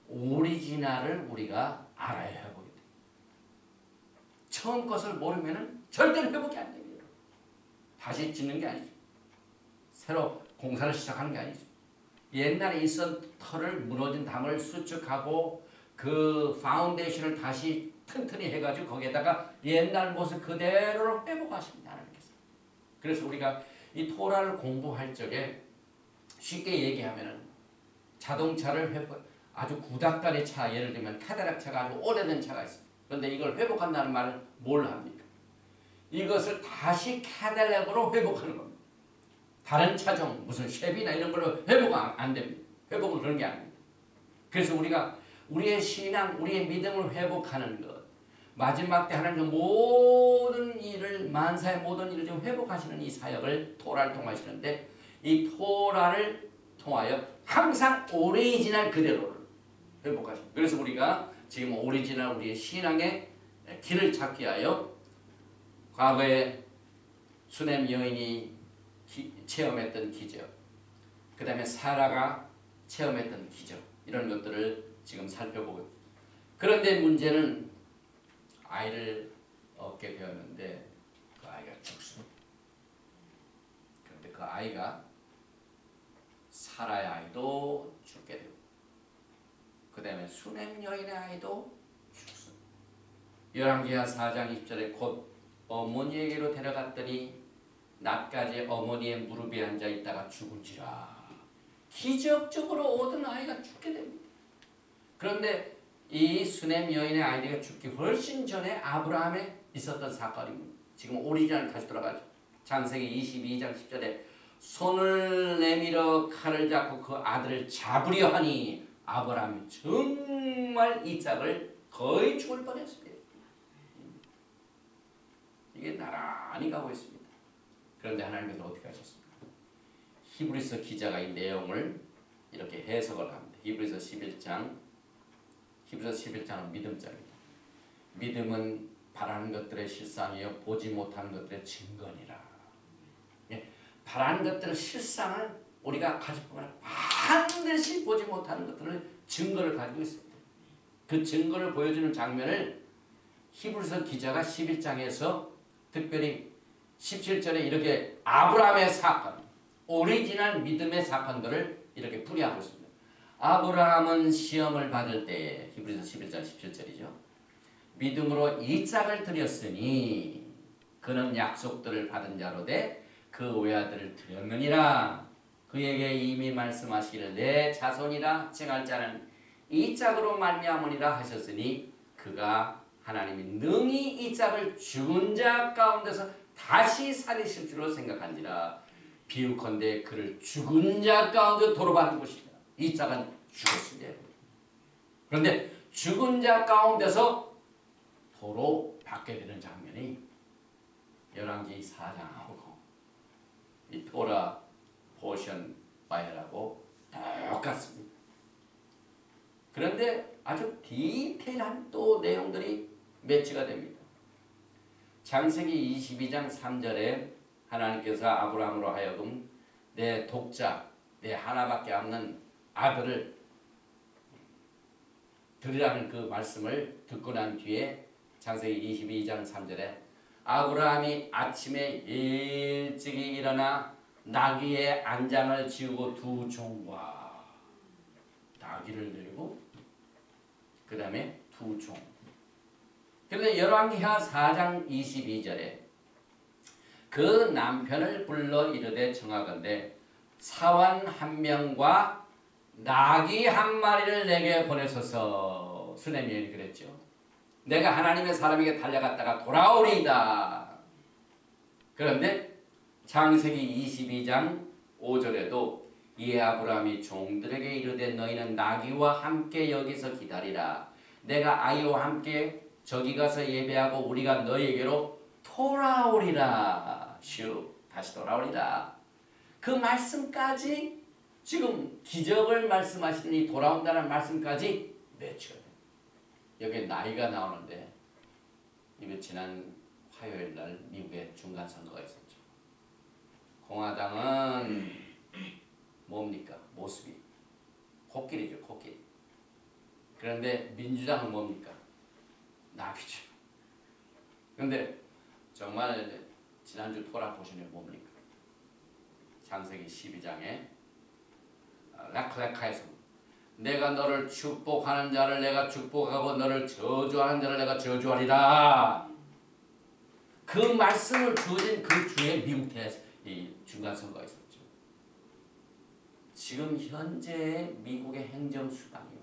오리지널을 우리가 알아야 회복이 돼요. 처음 것을 모르면은 절대로 회복이 안 됩니다. 다시 짓는 게 아니죠. 새로 공사를 시작하는 게 아니죠. 옛날에 있던 터를 무너진 담을 수축하고 그 파운데이션을 다시 튼튼히 해가지고 거기에다가 옛날 모습 그대로 회복하십니다. 하나님께서. 그래서 우리가 이 토라를 공부할 적에 쉽게 얘기하면은 자동차를 아주 구닥다리 차 예를 들면 카디락 차가 아주 오래된 차가 있습니다. 그런데 이걸 회복한다는 말은 뭘 합니까? 이것을 다시 카딜락으로 회복하는 겁니다. 다른 차종 무슨 쉐비나 이런 걸로 회복 안 됩니다. 회복은 그런 게 아닙니다. 그래서 우리가 우리의 신앙, 우리의 믿음을 회복하는 것 마지막 때 하나님 모든 일을 만사의 모든 일을 좀 회복하시는 이 사역을 토라를 통하시는데 이 토라를 통하여 항상 오리지널 그대로를 회복하십니다. 그래서 우리가 지금 오리지널 우리의 신앙의 길을 찾기 위하여 과거에 수넴 여인이 체험했던 기적, 그 다음에 사라가 체험했던 기적 이런 것들을 지금 살펴보고 그런데 문제는 아이를 얻게 되었는데 그 아이가 죽습니다. 그런데 그 아이가 사라의 아이도 죽게 되고 그 다음에 수넴 여인의 아이도 죽습니다. 열왕기하 4장 20절에 곧 어머니에게로 데려갔더니 낮까지 어머니의 무릎에 앉아 있다가 죽은지라. 기적적으로 얻은 아이가 죽게 됩니다. 그런데 이 수넴 여인의 아이가 죽기 훨씬 전에 아브라함에 있었던 사건입니다. 지금 오리지널 다시 돌아가죠. 창세기 22장 10절에 손을 내밀어 칼을 잡고 그 아들을 잡으려 하니 아브라함이 정말 이삭을 거의 죽을 뻔했습니다. 이게 나란히 가고 있습니다. 그런데 하나님께서 어떻게 하셨습니까? 히브리서 기자가 이 내용을 이렇게 해석을 합니다. 히브리서 11장은 믿음장입니다. 믿음은 바라는 것들의 실상이요 보지 못하는 것들의 증거니라. 예, 바라는 것들의 실상을 우리가 가지고 보면 반드시 보지 못하는 것들을 증거를 가지고 있습니다. 그 증거를 보여주는 장면을 히브리서 기자가 11장에서 특별히 17절에 이렇게 아브라함의 사건, 오리지널 믿음의 사건들을 이렇게 풀이하고 있습니다. 아브라함은 시험을 받을 때에 히브리서 11장 17절이죠. 믿음으로 이삭을 드렸으니 그는 약속들을 받은 자로 돼 그 외아들을 드렸느니라. 그에게 이미 말씀하시기를 내 자손이라 칭할 자는 이 짝으로 말미암으리라 하셨으니 그가 하나님이 능히 이 짝을 죽은 자 가운데서 다시 살리실 줄로 생각한지라. 비유컨대 그를 죽은 자 가운데 도로 받는 것이다. 이 짝은 죽었습니다. 그런데 죽은 자 가운데서 도로 받게 되는 장면이 열왕기 4장하고 이 토라 포션 바이라고 똑같습니다. 그런데 아주 디테일한 또 내용들이 매치가 됩니다. 창세기 22장 3절에 하나님께서 아브라함으로 하여금 내 독자, 내 하나밖에 없는 아들을 드리라는 그 말씀을 듣고 난 뒤에 창세기 22장 3절에 아브라함이 아침에 일찍이 일어나 나귀의 안장을 지우고 두 종과 나귀를 내리고 그 다음에 두 종. 그런데 열왕기하 4장 22절에 그 남편을 불러 이르되 청하건대 사환 한 명과 나귀 한 마리를 내게 보내소서. 수레미엘이 그랬죠. 내가 하나님의 사람에게 달려갔다가 돌아오리이다. 그런데 창세기 22장 5절에도 이에 아브라함이 종들에게 이르되 너희는 나귀와 함께 여기서 기다리라. 내가 아이와 함께 저기 가서 예배하고 우리가 너희에게로 돌아오리라. 다시 돌아오리라. 그 말씀까지 지금 기적을 말씀하시니 돌아온다는 말씀까지 매치가 됩니다. 여기에 나이가 나오는데 이번 지난 화요일 날 미국에 중간 선거가 있었죠. 공화당은 뭡니까? 모습이 코끼리죠. 코끼리. 그런데 민주당은 뭡니까? 나귀죠. 그런데 정말 지난주 토라 보시면 뭡니까? 창세기 12장에 라클레카에서 내가 너를 축복하는 자를 내가 축복하고 너를 저주하는 자를 내가 저주하리라. 그 말씀을 주어진 그 주에 미국 이 중간 선거가 있었죠. 지금 현재 미국의 행정수단이요.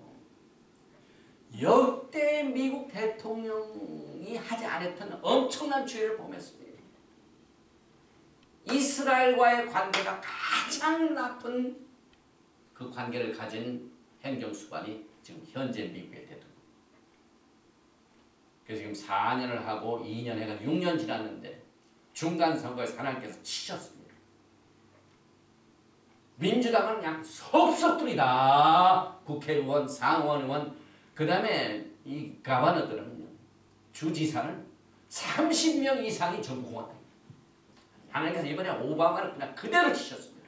역대 미국 대통령이 하지 않았던 엄청난 죄를 범했습니다. 이스라엘과의 관계가 가장 나쁜 그 관계를 가진 행정수반이 지금 현재 미국의 대통령. 그래서 지금 4년을 하고 2년 해가 6년 지났는데 중간 선거에서 하나님께서 치셨습니다. 민주당은 그냥 속속들이다. 국회의원, 상원 의원, 그 다음에 이 가바너들은 주지사는 30명 이상이 전부 공화당입니다. 하나님께서 이번에 오바마를 그냥 그대로 치셨습니다.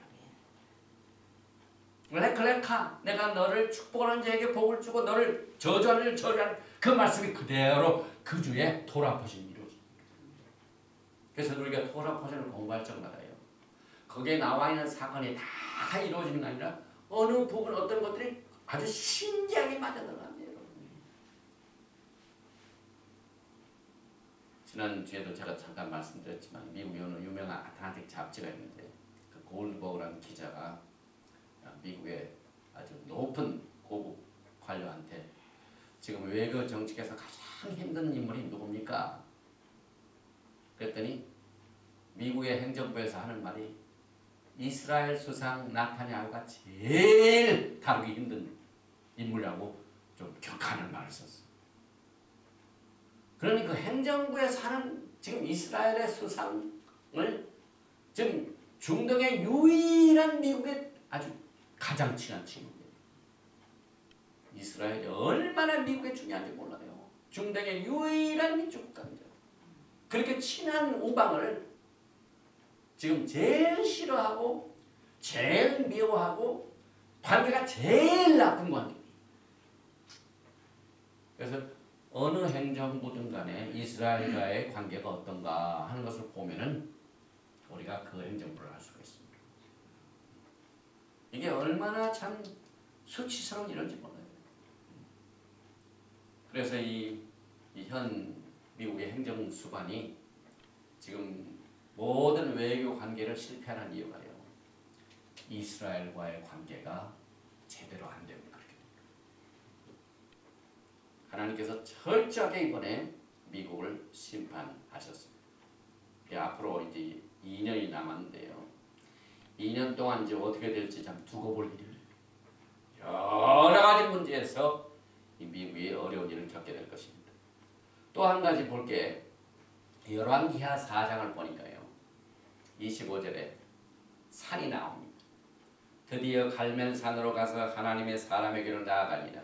레클레카 내가 너를 축복하는 자에게 복을 주고 너를 저주하는 자를 저주하는 그 말씀이 그대로 그 주에 토라 포션이 이루어집니다. 그래서 우리가 토라 포션을 공부할 적마다요. 거기에 나와 있는 사건이 다 이루어지는 게 아니라 어느 부분 어떤 것들이 아주 신기하게 맞아들어갑니다. 지난주에도 제가 잠깐 말씀드렸지만 미국에 어느 유명한 아틀란틱 잡지가 있는데 그 골드버그라는 기자가 미국의 아주 높은 고급 관료한테 지금 외교 정책에서 가장 힘든 인물이 누굽니까? 그랬더니 미국의 행정부에서 하는 말이 이스라엘 수상 나타냐후가 제일 다루기 힘든 인물이라고 좀 격하는 말을 썼어요. 그러니 그 행정부에 사는 지금 이스라엘의 수상을 지금 중동의 유일한 미국의 아주 가장 친한 친구입니다. 이스라엘이 얼마나 미국에 중요한지 몰라요. 중동의 유일한 민족 국가입니다. 그렇게 친한 우방을 지금 제일 싫어하고 제일 미워하고 관계가 제일 나쁜 관계입니다. 그래서 어느 행정부든 간에 이스라엘과의 관계가 어떤가 하는 것을 보면은 우리가 그 행정부를 알 수가 있습니다. 이게 얼마나 참 수치스러운 일인지 몰라요. 그래서 이 현 미국의 행정수반이 지금 모든 외교 관계를 실패하는 이유가요. 이스라엘과의 관계가 제대로 안 됩니다. 하나님께서 철저하게 이번에 미국을 심판하셨습니다. 앞으로 이제 2년이 남았는데요. 2년 동안 이제 어떻게 될지 참 두고 볼 일이에요. 여러 가지 문제에서 이 미국이 어려운 일을 겪게 될 것입니다. 또 한 가지 볼게 열왕기하 4장을 보니까요. 25절에 산이 나옵니다. 드디어 갈멜산으로 가서 하나님의 사람에게로 나아가니라.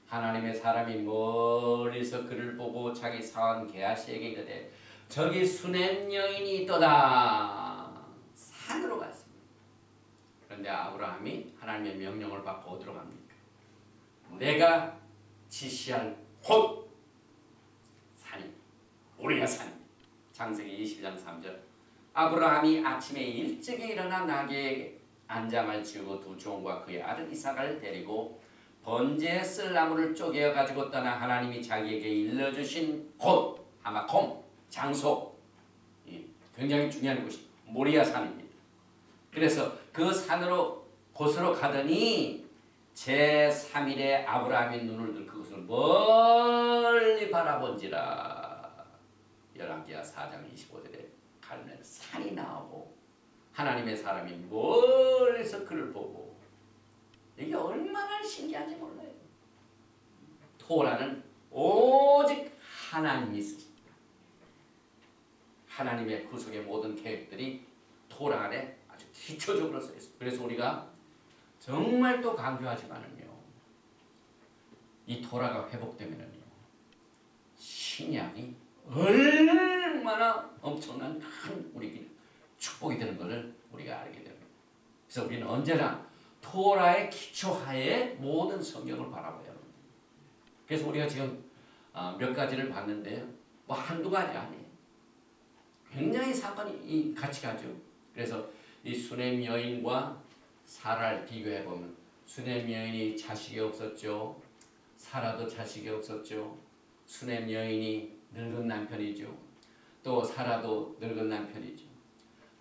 하나님의 사람이 멀리서 그를 보고 자기 사원 게하시에게 이르되 저기 수넴 여인이 있도다. 산으로 갔습니다. 그런데 아브라함이 하나님의 명령을 받고 어디로 갑니까? 내가 지시한 곳 산이 우리가 산입니다. 창세기 20장 3절 아브라함이 아침에 일찍이 일어나 나귀에 안장을 지우고 두 종과 그의 아들 이삭을 데리고 번제에 쓸 나무를 쪼개어 가지고 떠나 하나님이 자기에게 일러주신 곳 하마콤 장소 굉장히 중요한 곳이 모리아 산입니다. 그래서 그 산으로 곳으로 가더니 제3일에 아브라함이 눈을 들 그곳을 멀리 바라본지라. 열왕기하 4장 25절에 갈멜 산이 나오고 하나님의 사람이 멀리서 그를 보고 이게 얼마나 신기한지 몰라요. 토라는 오직 하나님이 쓰십니다. 하나님의 구속의 모든 계획들이 토라 안에 아주 기초적으로 써 있습니다. 그래서 우리가 정말 또 강조하지만은요. 이 토라가 회복되면은요. 신약이 얼마나 엄청난 큰 우리 축복이 되는 것을 우리가 알게 됩니다. 그래서 우리는 언제나 토라의 기초하에 모든 성경을 바라봐야 합니다. 그래서 우리가 지금 몇 가지를 봤는데요. 뭐 한두 가지 아니에요. 굉장히 사건이 같이 가죠. 그래서 이 수넴 여인과 사라를 비교해 보면 수넴 여인이 자식이 없었죠. 사라도 자식이 없었죠. 수넴 여인이 늙은 남편이죠. 또 사라도 늙은 남편이죠.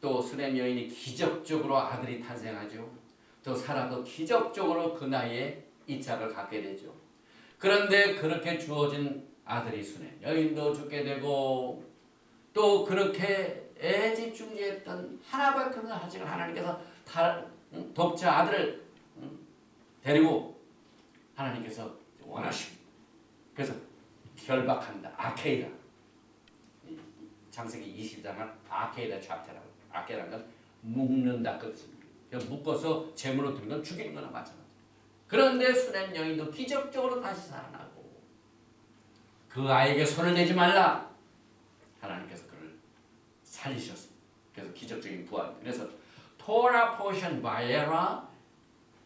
또 수넴 여인이 기적적으로 아들이 탄생하죠. 또 사라도 기적적으로 그 나이에 이삭을 갖게 되죠. 그런데 그렇게 주어진 아들이 수넴 여인도 죽게 되고 또 그렇게 애지중지했던 하나밖에 없는 하지만 하나님께서 독자 아들을 데리고 하나님께서 원하십니다. 그래서 결박한다. 아케이다. 창세기 20장은 아케이다 챕터라고. 아케이라는 건 묶는다 그 뜻입니다. 묶어서 제물로 드리는 건 죽이는 거나 마찬가지. 그런데 수넴 여인도 기적적으로 다시 살아나고 그 아이에게 손을 대지 말라. 하나님께서 그를 살리셨습니다. 그래서 기적적인 부활. 그래서 토라 포션 바이에라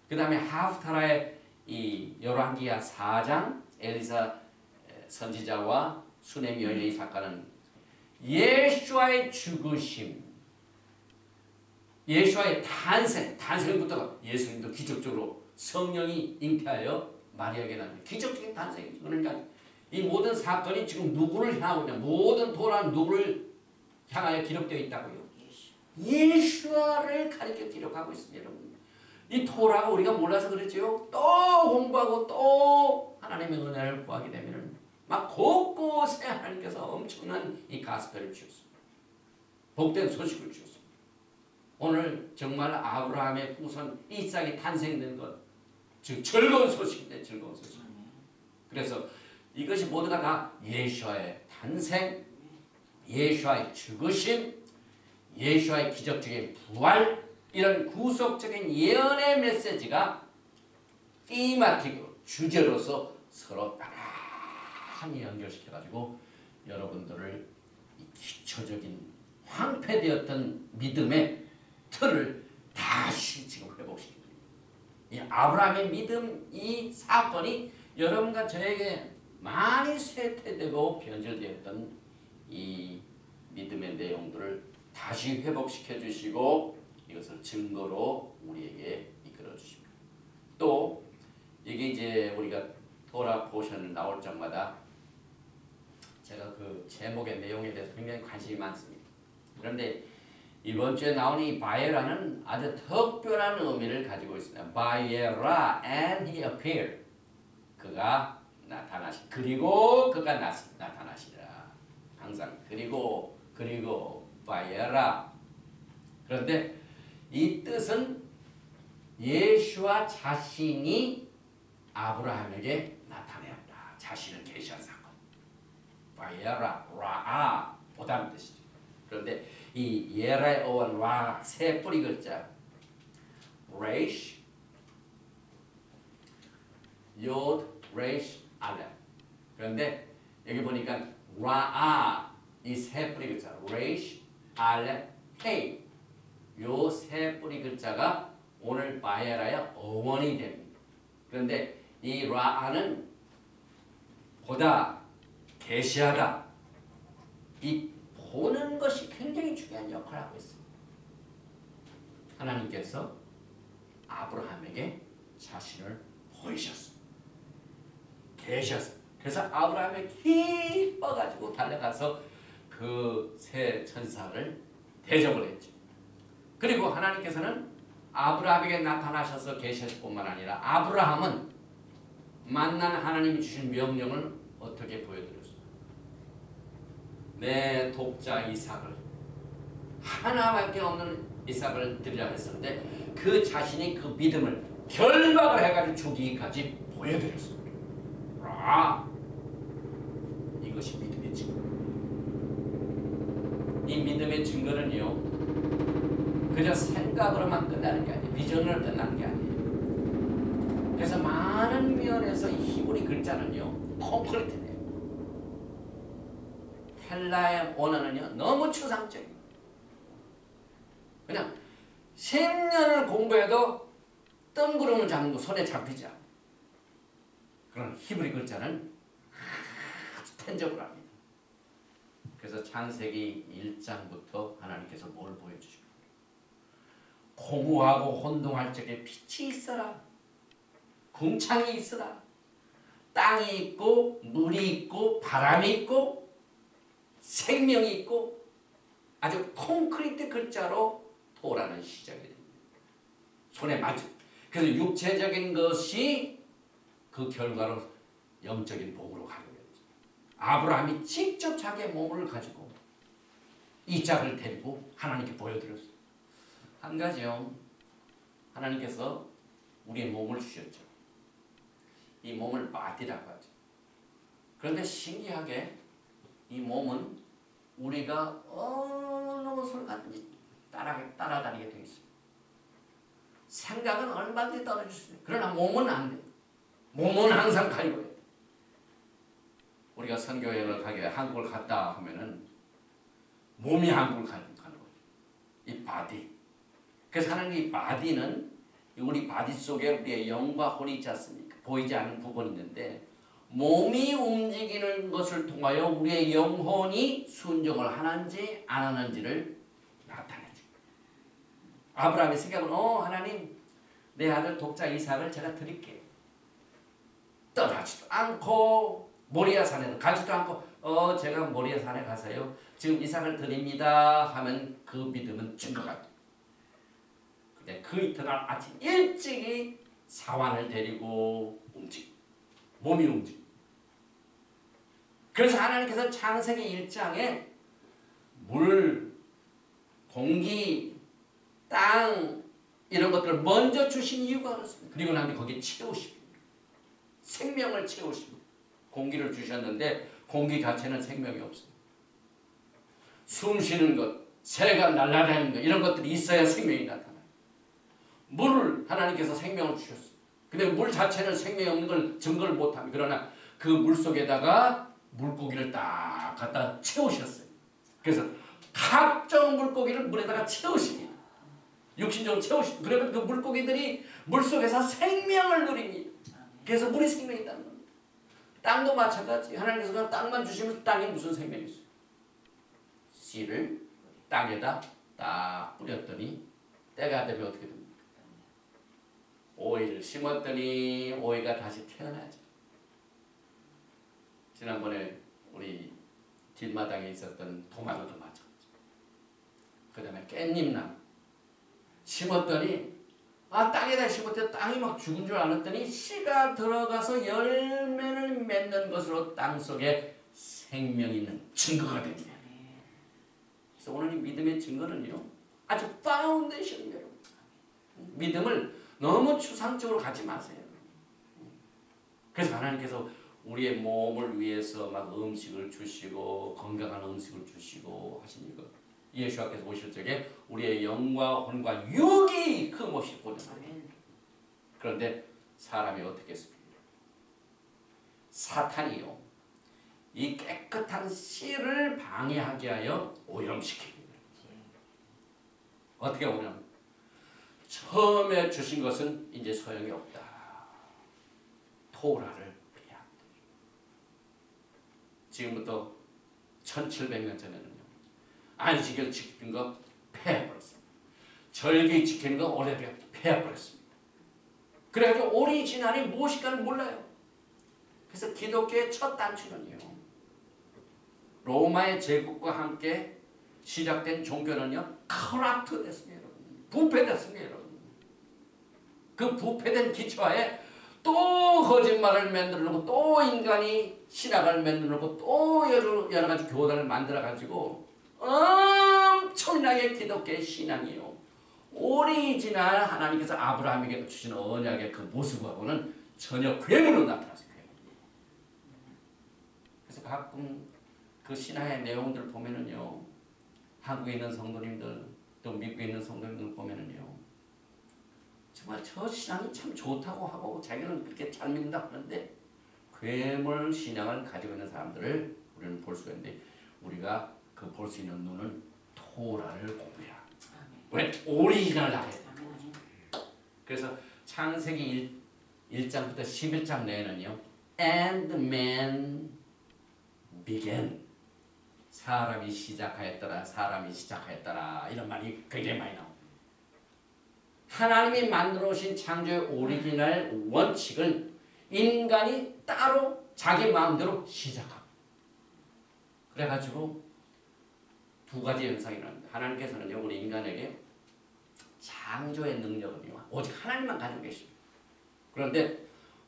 그 다음에 하프타라의 이 열왕기하 4장 엘리사 선지자와 수넴 여인의 사건은 예수와의 죽으심 예수와의 탄생부터 예수님도 기적적으로 성령이 잉태하여 마리아에게 납니다. 기적적인 탄생이죠. 그러니까 이 모든 사건이 지금 누구를 향하고 있냐. 모든 토라는 누구를 향하여 기록되어 있다고요? 예수와를 가리켜 기록하고 있습니다. 여러분. 이 토라가 우리가 몰라서 그랬지요. 또 공부하고 또 하나님의 은혜를 구하게 되면 막 곳곳에 하나님께서 엄청난 이 가스펠을 주셨습니다. 복된 소식을 주셨습니다. 오늘 정말 아브라함의 후손 이삭이 탄생된 것, 즉 즐거운 소식인데 즐거운 소식. 그래서 이것이 모두가 다 예수와의 탄생, 예수와의 죽으심, 예수와의 기적적인 부활 이런 구속적인 예언의 메시지가 티마틱으로 주제로서 서로 나란히 연결시켜가지고 여러분들을 이 기초적인 황폐되었던 믿음의 틀을 다시 지금 회복시키고 이 아브라함의 믿음 이 사건이 여러분과 저에게 많이 쇠퇴되고 변질되었던 이 믿음의 내용들을 다시 회복시켜 주시고 이것을 증거로 우리에게 이끌어 주십니다. 또 이게 이제 우리가 토라 포션 나올 적마다 제가 그 제목의 내용에 대해서 굉장히 관심이 많습니다. 그런데 이번 주에 나온 이 바에라는 아주 특별한 의미를 가지고 있습니다. 바에라 and he appeared. 그가 그리고 그가 나타나시라. 항상 그리고 바에라. 그런데 이 뜻은 예수와 자신이 아브라함에게 나타내었다. 자신을 계시한 사건. 바에라, 라아 보다는 뜻이죠. 그런데 이 예라의 어원 라 세 뿌리 글자 레이시 요드 레이시 알레. 그런데 여기 보니까 라아 이 세 뿌리 글자 레이시 알레 헤이 요 세 뿌리 글자가 오늘 바에라의 어원이 됩니다. 그런데 이 라아는 보다 계시하다. 이 보는 것이 굉장히 중요한 역할을 하고 있습니다. 하나님께서 아브라함에게 자신을 보이셨습니다. 계셨습니다. 그래서 아브라함이 기뻐가지고 달려가서 그 세 천사를 대접을 했죠. 그리고 하나님께서는 아브라함에게 나타나셔서 계실 뿐만 아니라 아브라함은 만난 하나님이 주신 명령을 어떻게 보여드렸습니까? 내 독자 이삭을 하나밖에 없는 이삭을 드리라고 했었는데 그 자신이 그 믿음을 결박을 해가지고 주기까지 보여드렸습니다. 이것이 믿음의 증거. 이 믿음의 증거는요 그저 생각으로만 끝나는 게 아니에요. 비전으로 끝나는 게 아니에요. 그래서 많은 면에서 이 히브리 글자는요 콘크리트네요. 헬라의 원어는요 너무 추상적이에요. 그냥 10년을 공부해도 뜬구름을 잡는 거 손에 잡히지 않아요. 그런 히브리 글자는 아주 텐저블 합니다. 그래서 창세기 1장부터 하나님께서 뭘 보여주십니까? 공허하고 혼동할 적에 빛이 있어라. 궁창이 있어라. 땅이 있고 물이 있고 바람이 있고 생명이 있고 아주 콘크리트 글자로 토라는 시작이 됩니다. 손에 맞아. 그래서 육체적인 것이 그 결과로 영적인 복으로 가게 됩니다. 아브라함이 직접 자기의 몸을 가지고 이삭을 데리고 하나님께 보여드렸어요. 한 가지요. 하나님께서 우리의 몸을 주셨죠. 이 몸을 바디라고 하죠. 그런데 신기하게 이 몸은 우리가 어느 곳을 가든지 따라다니게 되어 있습니다. 생각은 얼마든지 떨어질 수 있어요. 그러나 몸은 안 돼요. 몸은 항상 가지고 해요. 우리가 선교여행을 가게 한국을 갔다 하면은 몸이 한국을 가는 거죠. 이 바디. 그래서 하나님 이 바디는 우리 바디 속에 우리의 영과 혼이 있지 않습니까? 보이지 않는 부분이 있는데 몸이 움직이는 것을 통하여 우리의 영혼이 순종을 하는지 안 하는지를 나타내죠. 아브라함의 생각은 하나님 내 아들 독자 이삭을 제가 드릴게요. 떠나지도 않고 모리아 산에도 가지도 않고 제가 모리아 산에 가서요 지금 이삭을 드립니다 하면 그 믿음은 증거가 돼요. 근데 그 이튿날 아침 일찍이 사환을 데리고 몸이 움직여. 그래서 하나님께서 창세기 1장에 물, 공기, 땅 이런 것들을 먼저 주신 이유가 그렇습니다. 그리고 나면 거기에 채우십니다. 생명을 채우십니다. 공기를 주셨는데 공기 자체는 생명이 없습니다. 숨 쉬는 것, 새가 날아다니는 것 이런 것들이 있어야 생명이 나타나요. 물을 하나님께서 생명을 주셨어요. 근데 물 자체는 생명이 없는 걸 증거를 못합니다. 그러나 그 물 속에다가 물고기를 딱 갖다 채우셨어요. 그래서 각종 물고기를 물에다가 채우십니다. 육신적으로 채우십니다. 그러면 그 물고기들이 물속에서 생명을 누립니다. 그래서 물이 생명이 있다는 겁니다. 땅도 마찬가지. 하나님께서 그냥 땅만 주시면 땅에 무슨 생명이 있어요? 씨를 땅에다 딱 뿌렸더니 때가 되면 어떻게 됩니까? 오이를 심었더니 오이가 다시 태어나죠. 지난번에 우리 뒷마당에 있었던 토마토도 마찬가지. 그 다음에 깻잎나무 심었더니 땅에다 심었더니 땅이 막 죽은 줄 알았더니 씨가 들어가서 열매를 맺는 것으로 땅속에 생명이 있는 증거가 됩니다. 그래서 오늘 이 믿음의 증거는요, 아주 파운데이션입니다. 여러분. 믿음을 너무 추상적으로 가지 마세요. 그래서 하나님께서 우리의 몸을 위해서 막 음식을 주시고 건강한 음식을 주시고 하십니까? 예수께서 오실 적에 우리의 영과 혼과 육이 흠없이 보존하니. 그런데 사람이 어떻게 했습니까? 사탄이요, 이 깨끗한 씨를 방해하게 하여 오염시킵니다. 어떻게 오염? 처음에 주신 것은 이제 소용이 없다. 토라를 폐하. 지금부터 1700년 전에는요, 안식일 지키는 거 폐해버렸습니다. 절기 지키는 거 오래되게 폐해버렸습니다. 그래가지고 오리지널이 무엇일까를 몰라요. 그래서 기독교의 첫 단추는요, 로마의 제국과 함께 시작된 종교는요, 커럽트 됐습니다. 여러분. 부패됐습니다. 여러분. 그 부패된 기초하에 또 거짓말을 만들어놓고 또 인간이 신학을 만들어놓고 또 여러 가지 교단을 만들어가지고 엄청나게 기독교의 신앙이요, 오리지널 하나님께서 아브라함에게 주신 언약의 그 모습하고는 전혀 괴물로 나타났어요. 그래서 가끔 그 신화의 내용들을 보면은요, 한국에 있는 성도님들 또 미국에 있는 성도님들 보면은요, 정말 저 신앙이 참 좋다고 하고 자기는 그렇게 잘 믿는다 하는데 괴물 신앙을 가지고 있는 사람들을 우리는 볼 수가 있는데, 우리가 그 볼 수 있는 눈은 토라를 공부해야. 왜? 오리지널을 알아야 돼. 그래서 창세기 1장부터 11장 내에는요, and man began, 사람이 시작하였더라, 사람이 시작하였더라, 이런 말이 굉장히 많이 나옵니다. 하나님이 만들어 오신 창조의 오리지널 원칙을 인간이 따로 자기 마음대로 시작합니다. 그래가지고 두 가지 현상이 납니다. 하나님께서는요, 우리 인간에게 창조의 능력은요, 오직 하나님만 가지고 계십니다. 그런데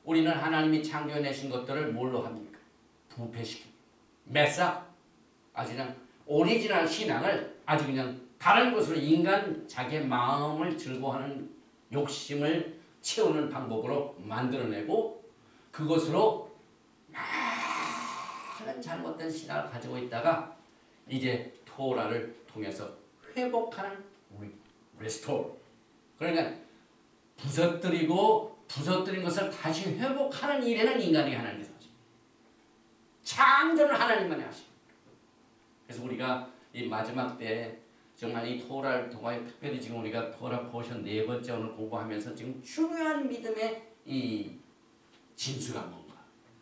우리는 하나님이 창조해내신 것들을 뭘로 합니까? 부패시킵니다. 메사, 아주 그냥 오리지널 신앙을 아주 그냥 다른 것으로 인간 자기의 마음을 즐거워하는 욕심을 채우는 방법으로 만들어내고, 그것으로 많은 잘못된 신앙을 가지고 있다가 이제 토라를 통해서 회복하는 restore. 그러니까 부서뜨린 것을 다시 회복하는 일에는 인간이 하나님께서 하십니다. 창조는 하나님만이 하십니다. 그래서 우리가 이 마지막 때 정말 이 토라를 통하여 특별히 지금 우리가 토라 포션 4번째 오늘 공부하면서 지금 중요한 믿음의 이 진수가 뭔가,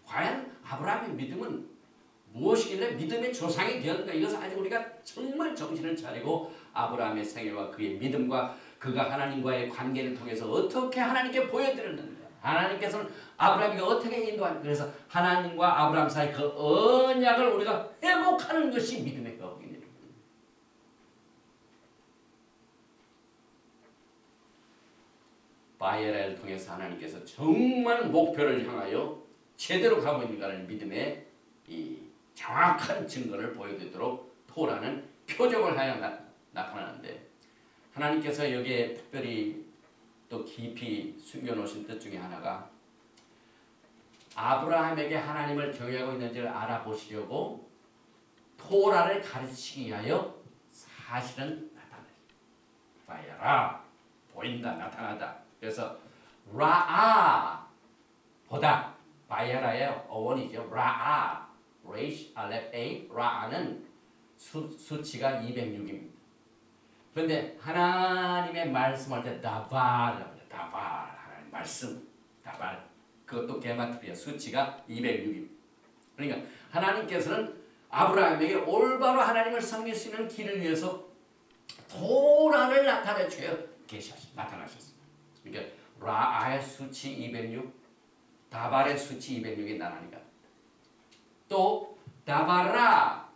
과연 아브라함의 믿음은 무엇이길래 믿음의 조상이 되었는가, 이것을 아직 우리가 정말 정신을 차리고 아브라함의 생애와 그의 믿음과 그가 하나님과의 관계를 통해서 어떻게 하나님께 보여드렸는가, 하나님께서는 아브라함에게 어떻게 인도하는가, 그래서 하나님과 아브라함 사이 그 언약을 우리가 회복하는 것이 믿음의 거룩입니다. 바이엘을 통해서 하나님께서 정말 목표를 향하여 제대로 가고 있는가를 믿음의 이 정확한 증거를 보여드리도록 토라는 표적을 하여 나타나는데, 하나님께서 여기에 특별히 또 깊이 숨겨놓으신 뜻 중에 하나가 아브라함에게 하나님을 경외하고 있는지를 알아보시려고 토라를 가르치기 위하여 사실은 나타나요. 바야라, 보인다, 나타나다. 그래서 라아, 보다, 바야라의 어원이죠. 라아, 레이시 알렙 A, 라아는 수치가 206입니다. 그런데 하나님의 말씀할 때 다발이라고 합니다. 다발, 하나님 말씀, 다발. 그것도 게마트리아 수치가 206입니다. 그러니까 하나님께서는 아브라함에게 올바로 하나님을 섬길 수 있는 길을 위해서 토라를 나타내 주어 나타나셨습니다. 그러니까 라아의 수치 206, 다발의 수치 206이 나라니까. 또 다바라,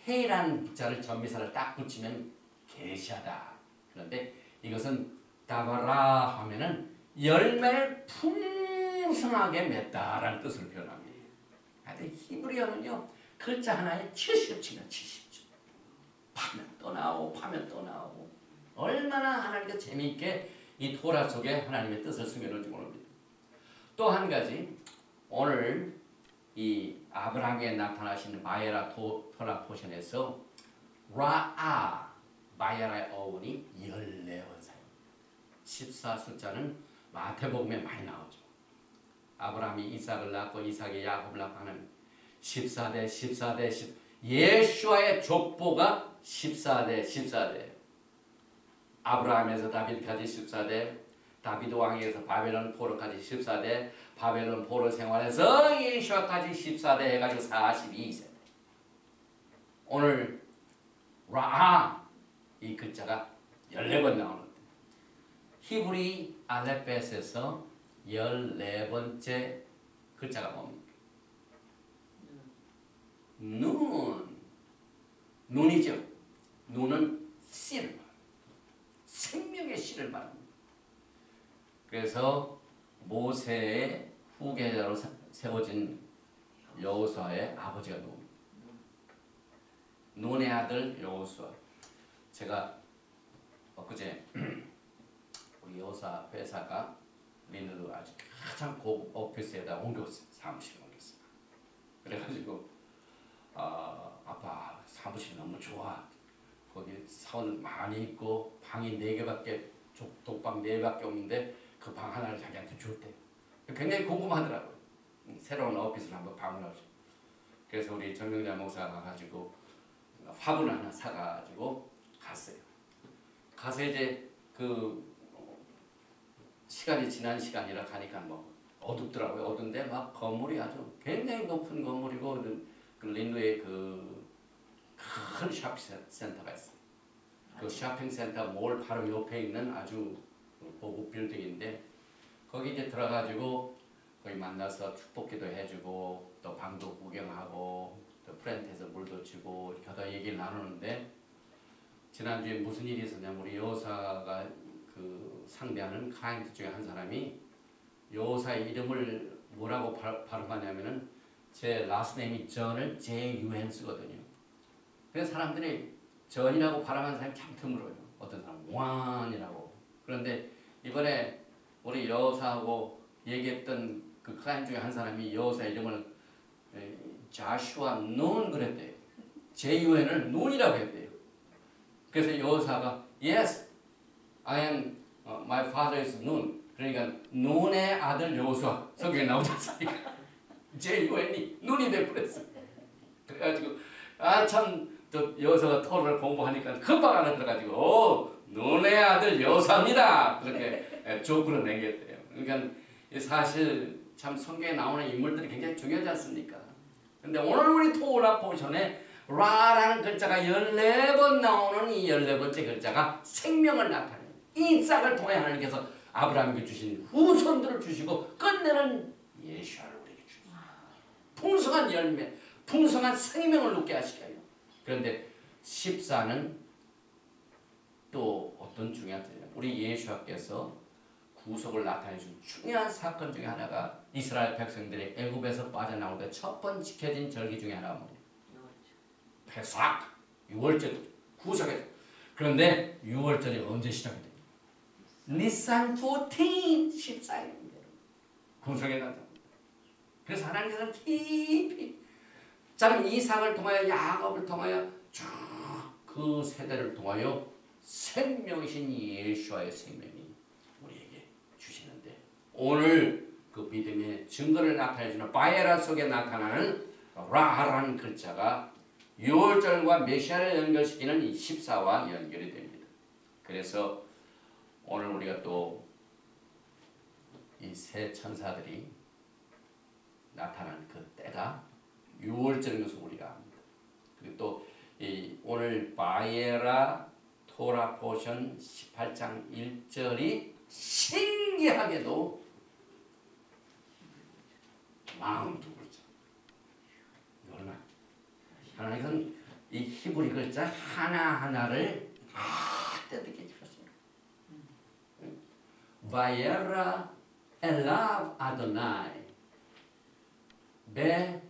해라는 자를 전미사를 딱 붙이면 계시하다. 그런데 이것은 다바라 하면은 열매를 풍성하게 맺다라는 뜻을 표현합니다. 하여튼 히브리어는요 글자 하나에 70줄 70줄 파면 또 나오고 파면 또 나오고 얼마나 하나님께 재미있게 이 토라 속에 하나님의 뜻을 숨겨놓은지 모릅니다. 또 한 가지 오늘 이 아브라함에 나타나신 마예라 토라 포션에서 라아 마예라의 어원이 14번 사용. 14 숫자는 마태복음에 많이 나오죠. 아브라함이 이삭을 낳고 이삭이 야곱을 낳고 하는 14대 14대 10 예수와의 족보가 14대 14대 아브라함에서 다윗까지 14대 다윗 왕에서 바벨론 포로까지 14대 바벨론 포로 생활에서 예수와까지 14대 해가지고 42세대. 오늘 라아 이 글자가 14번 나오는데 히브리 알렙벳에서 14번째 글자가 뭡니까? 눈이죠. 눈은 씨를 말합니다. 생명의 씨를 말합니다. 그래서 모세의 후계자로 세워진 여호수아의 아버지가 누굽니까? 눈의 아들 여호수아. 제가 엊그제 우리 여호수아 회사가 리누르 아주 가장 고급 오피스에다 옮겼어요. 사무실을 옮겼어요. 그래가지고 아빠 사무실 너무 좋아. 거기 사원 많이 있고 방이 4개밖에 독방 4개밖에 없는데 그 방 하나를 자기한테 줬대. 굉장히 궁금하더라고요. 새로운 오피스를 한번 방문하고 싶어. 그래서 우리 정명자 목사가 가가지고 화분을 하나 사가지고 갔어요. 가서 이제 그 시간이 지난 시간이라 가니까 뭐 어둡더라고요. 어두운데 막 건물이 아주 굉장히 높은 건물이고 그 린루에 그 큰 쇼핑센터가 있어요. 그 쇼핑센터 몰 바로 옆에 있는 아주 고급 빌딩인데 거기 이제 들어가지고 거기 만나서 축복기도 해주고 또 방도 구경하고 또 프렌트에서 물도 치고 이렇게 하다 얘기를 나누는데 지난주에 무슨 일이 있었냐면 우리 여호사가 그 상대하는 클라이언트 중에 한 사람이 여호사의 이름을 뭐라고 발음하냐면은 제 라스트 네임이 전을 JUN 쓰거든요. 그래서 사람들이 전이라고 발음하는 사람이 참 드물어요. 어떤 사람은 원이라고. 그런데 이번에 우리 여호사하고 얘기했던 그 클라이언트 중에 한 사람이 여호사 이름을 자슈아 눈 그랬대요. JUN을 눈이라고 했대요. 그래서 여호사가 Yes, I am my father is 눈. 그러니까 눈의 아들 여호수아 성경에 나오지 않습니까? JUN이 눈이 돼버렸어. 그래가지고 참 여호수아가 토를 공부하니까 금방 안에 들어가지고 눈의 아들 여호수아입니다. 그렇게 조건을 내겠대요. 그러니까 사실 참 성경에 나오는 인물들이 굉장히 중요하지 않습니까? 근데 오늘 우리 토라 포션에 라라는 글자가 14번 나오는 이 14번째 글자가 생명을 나타내요. 이 싹을 통해 하나님께서 아브라함에게 주신 후손들을 주시고 끝내는 예수를 우리에게 주시고 풍성한 열매, 풍성한 생명을 얻게 하시게요. 그런데 14는 또 어떤 중요한 뜻이냐? 우리 예수께서 구속을 나타내준 중요한 사건 중에 하나가 이스라엘 백성들이 애굽에서 빠져나올 때 첫 번 지켜진 절기 중에 하나가 뭡니까? 페삭 6월절 구속에. 그런데 6월절이 언제 시작이 됩니까? 니산 14 14일입니다. 구속에 나타납니다. 그래서 하나님께서는 깊이 참 이삭을 통하여 야곱을 통하여 쭉 그 세대를 통하여 생명이신 예수와의 생명이 우리에게 주시는데 오늘 그 믿음의 증거를 나타내주는 바에라 속에 나타나는 라하라는 글자가 6월절과 메시아를 연결시키는 이 14와 연결이 됩니다. 그래서 오늘 우리가 또 이 세 천사들이 나타난 그 때가 6월절인 것을 우리가 압니다. 그리고 또 이 오늘 바에라 토라 포션 18장 1절이 신기하게도 42글자. 얼마? 하나님은 이 히브리 글자 하나하나를 뜻있게 지었습니다. Vayera elav Adonai be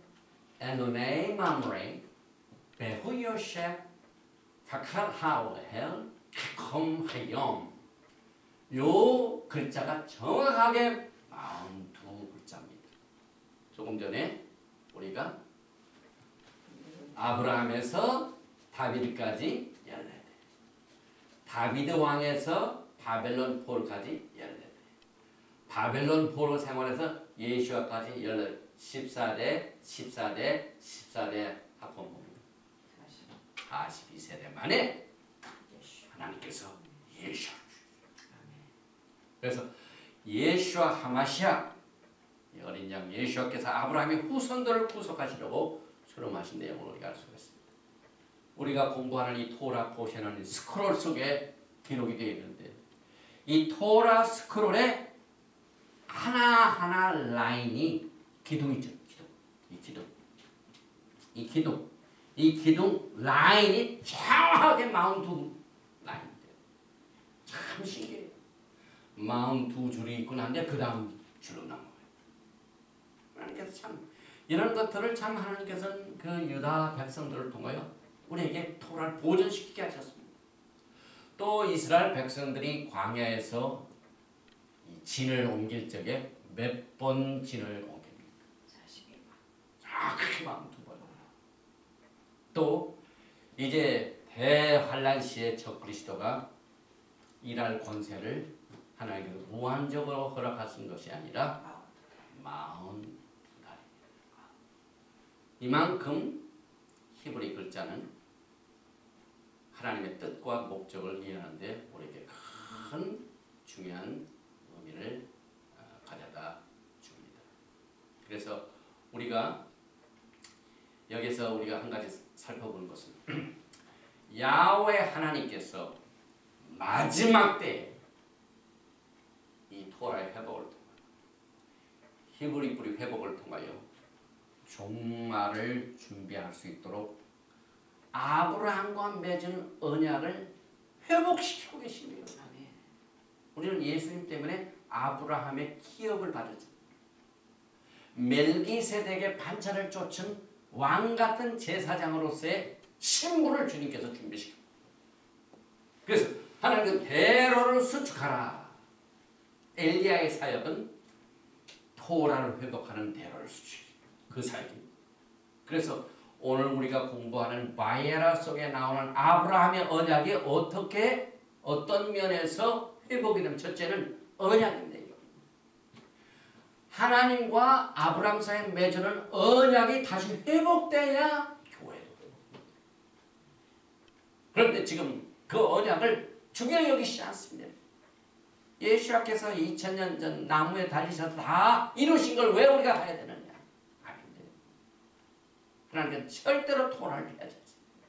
Elonei Mamre be Huyoshe Kakar Haohel Kakom Hayom. 요 글자가 정확하게 42글자입니다. 조금 전에 우리가 아브라함에서 다비드까지 14대, 다비드 왕에서 바벨론 포로까지 14대, 바벨론 포로 생활에서 예수아까지 14대, 14대, 14대 합본봅니다. 42세대 만에 하나님께서 예수아. 그래서 예수아 하마시아, 어린 양 예수아께서 아브라함의 후손들을 구속하시려고 수렴하신 내용을 우리가 알 수가 있습니다. 우리가 공부하는 이 토라 포션은 스크롤 속에 기록이 되어 있는데, 이 토라 스크롤에 하나하나 라인이 기둥이죠. 이 기둥 라인이 정확하게 42 라인인데요. 참 신기해요. 42줄이 있구나 한데 그 다음 줄로 나온 거예요. 하나님께서 참 이런 것들을 참 하나님께서는 그 유다 백성들을 통하여 우리에게 토라를 보존시키게 하셨습니다. 또 이스라엘 백성들이 광야에서 진을 옮길 적에 몇 번 진을 옮깁니까? 42번. 크게 42번. 또 이제 대환란 시에 적그리스도가 일할 권세를 하나님께서 무한적으로 허락하신 것이 아니라 42달입니다. 이만큼 히브리 글자는 하나님의 뜻과 목적을 이해하는데 우리에게 큰 중요한 의미를 가져다 줍니다. 그래서 우리가 여기서 우리가 한 가지 살펴보는 것은 야훼 하나님께서 마지막 때에 이 토라의 회복을 통하여 히브리 뿌리 회복을 통하여 종말을 준비할 수 있도록 아브라함과 맺은 언약을 회복시키고 계십니다. 우리는 예수님 때문에 아브라함의 기업을 받았죠. 멜기세덱의 반차를 쫓은 왕같은 제사장으로서의 신분을 주님께서 준비시킵니다. 그래서 하나님은 대로를 수축하라. 엘리야의 사역은 토라를 회복하는 대로를 수축입니다. 그 사역입니다. 그래서 오늘 우리가 공부하는 바에라 속에 나오는 아브라함의 언약이 어떤 면에서 회복이 되면 첫째는 언약인데요. 하나님과 아브라함 사이에 맺어놓은 언약이 다시 회복돼야 교회도 회복됩니다. 그런데 지금 그 언약을 중요히 여기시지 않습니다. 예수님께서 2000년 전 나무에 달리셔서 다 이루신 걸 왜 우리가 해야 되느냐? 아닌데. 하나님은 절대로 토라를 해야지 않습니다.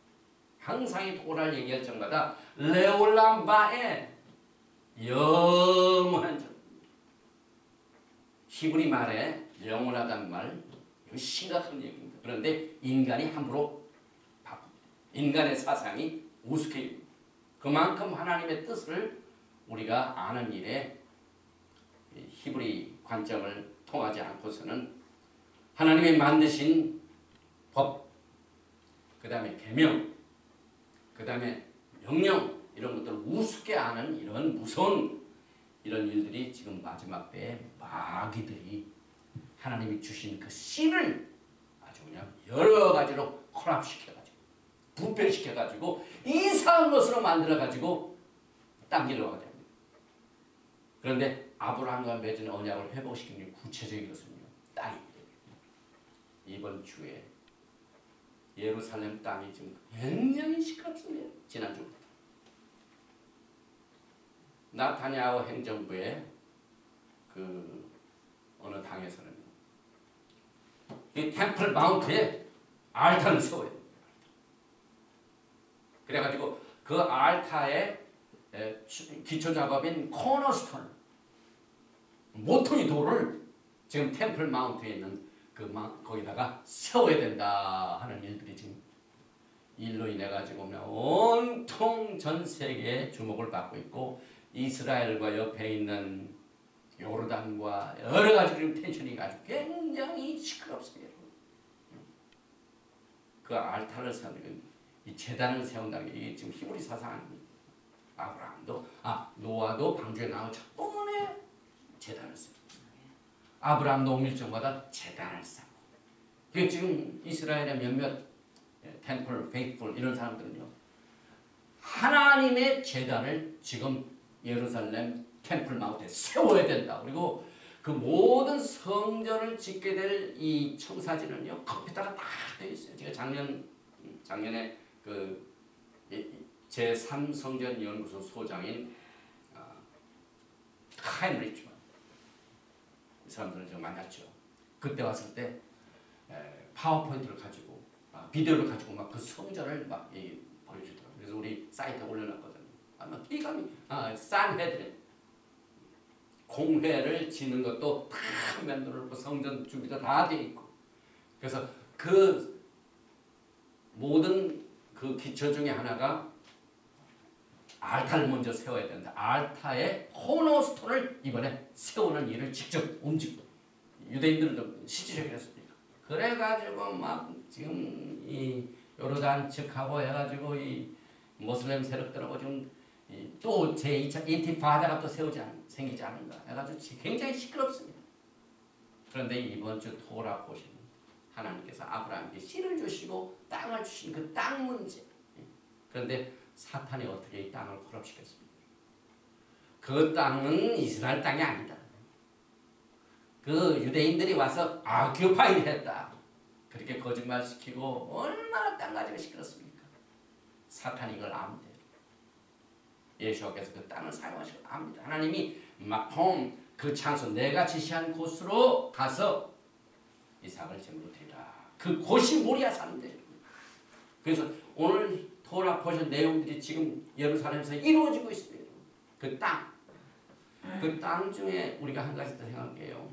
항상 이 토라를 얘기할 적마다 레올람 바에 영원한 적. 히브리 말에 영원하다는 말, 이거 심각한 얘기입니다. 그런데 인간이 함부로 바꿉니다. 인간의 사상이 우습게 그만큼 하나님의 뜻을 우리가 아는 일에 히브리 관점을 통하지 않고서는 하나님이 만드신 법, 그 다음에 계명, 그 다음에 명령 이런 것들을 우습게 아는 이런 무서운 이런 일들이 지금 마지막 때에 마귀들이 하나님이 주신 그 씨를 아주 그냥 여러 가지로 혼합시켜가지고 부패시켜가지고 이상한 것으로 만들어가지고 당기려고 하죠. 그런데 아브라함과 맺은 언약을 회복시키는 구체적인 것은요, 땅입니다. 이번 주에 예루살렘 땅이 지금 굉장히 시끄럽습니다. 지난주부터. 나타냐후 행정부의 그 어느 당에서는 이 템플 마운트에 알타를 세워야 됩니다. 그래가지고 그 알타의 기초 작업인 코너스톤 모퉁이 돌을 지금 템플 마운트에 있는 거기다가 세워야 된다 하는 일들이 지금 일로 인해 가지고 온통 전 세계에 주목을 받고 있고 이스라엘과 옆에 있는 요르단과 여러 가지 텐션이 아주 굉장히 시끄럽습니다. 그 알타를 세우는 이 제단을 세운다는 게 이게 지금 히브리 사상 아닙니까? 아브라함도 노아도 방주에 나와 첫 번에 제단을 세우. 아브라함도 옥밀정마다 제단을 쌓고. 그게 지금 이스라엘의 몇몇 템플, 페이프풀 이런 사람들은요. 하나님의 제단을 지금 예루살렘 템플 마운트에 세워야 된다. 그리고 그 모든 성전을 짓게 될 이 청사진은요. 컴퓨터가 다 되어 있어요. 제가 작년에 그 제3성전 연구소 소장인 카임 리치먼 이 사람들을 제가 만났죠. 그때 왔을 때 파워포인트를 가지고 비디오를 가지고 막 그 성전을 막 보여주더라고요. 그래서 우리 사이트에 올려놨거든요. 아마 기감이 산헤드린 공회를 지는 것도 다 만들어 놓고 성전 준비도 다 돼 있고 그래서 그 모든 그 기초 중에 하나가 알타를 먼저 세워야 된다. 알타에 코너스톤을 이번에 세우는 일을 직접 움직이고 유대인들도 실질적으로 했습니다. 그래가지고 막 지금 이 요르단 측하고 해가지고 이 모슬렘 세력들하고 지금 또 제2차 인티파다가 또 생기지 않는가 해가지고 굉장히 시끄럽습니다. 그런데 이번 주 토라 보시면 하나님께서 아브라함에게 씨를 주시고 땅을 주신 그 땅 문제. 그런데 사탄이 어떻게 이 땅을 콜업시켰습니까? 그 땅은 이스라엘 땅이 아니다. 그 유대인들이 와서 교파인 했다. 그렇게 거짓말시키고 얼마나 땅 가지고 시끄럽습니까? 사탄이 이걸 압니다. 예수께서 그 땅을 사용하시고 압니다. 하나님이 마폼 그 장소 내가 지시한 곳으로 가서 이삭을 제물로 드리라. 그 곳이 모리아 산인데. 그래서 오늘 토라 보신 내용들이 지금 예루살렘에서 이루어지고 있습니다. 그 땅. 그 땅 중에 우리가 한 가지 더 생각해요.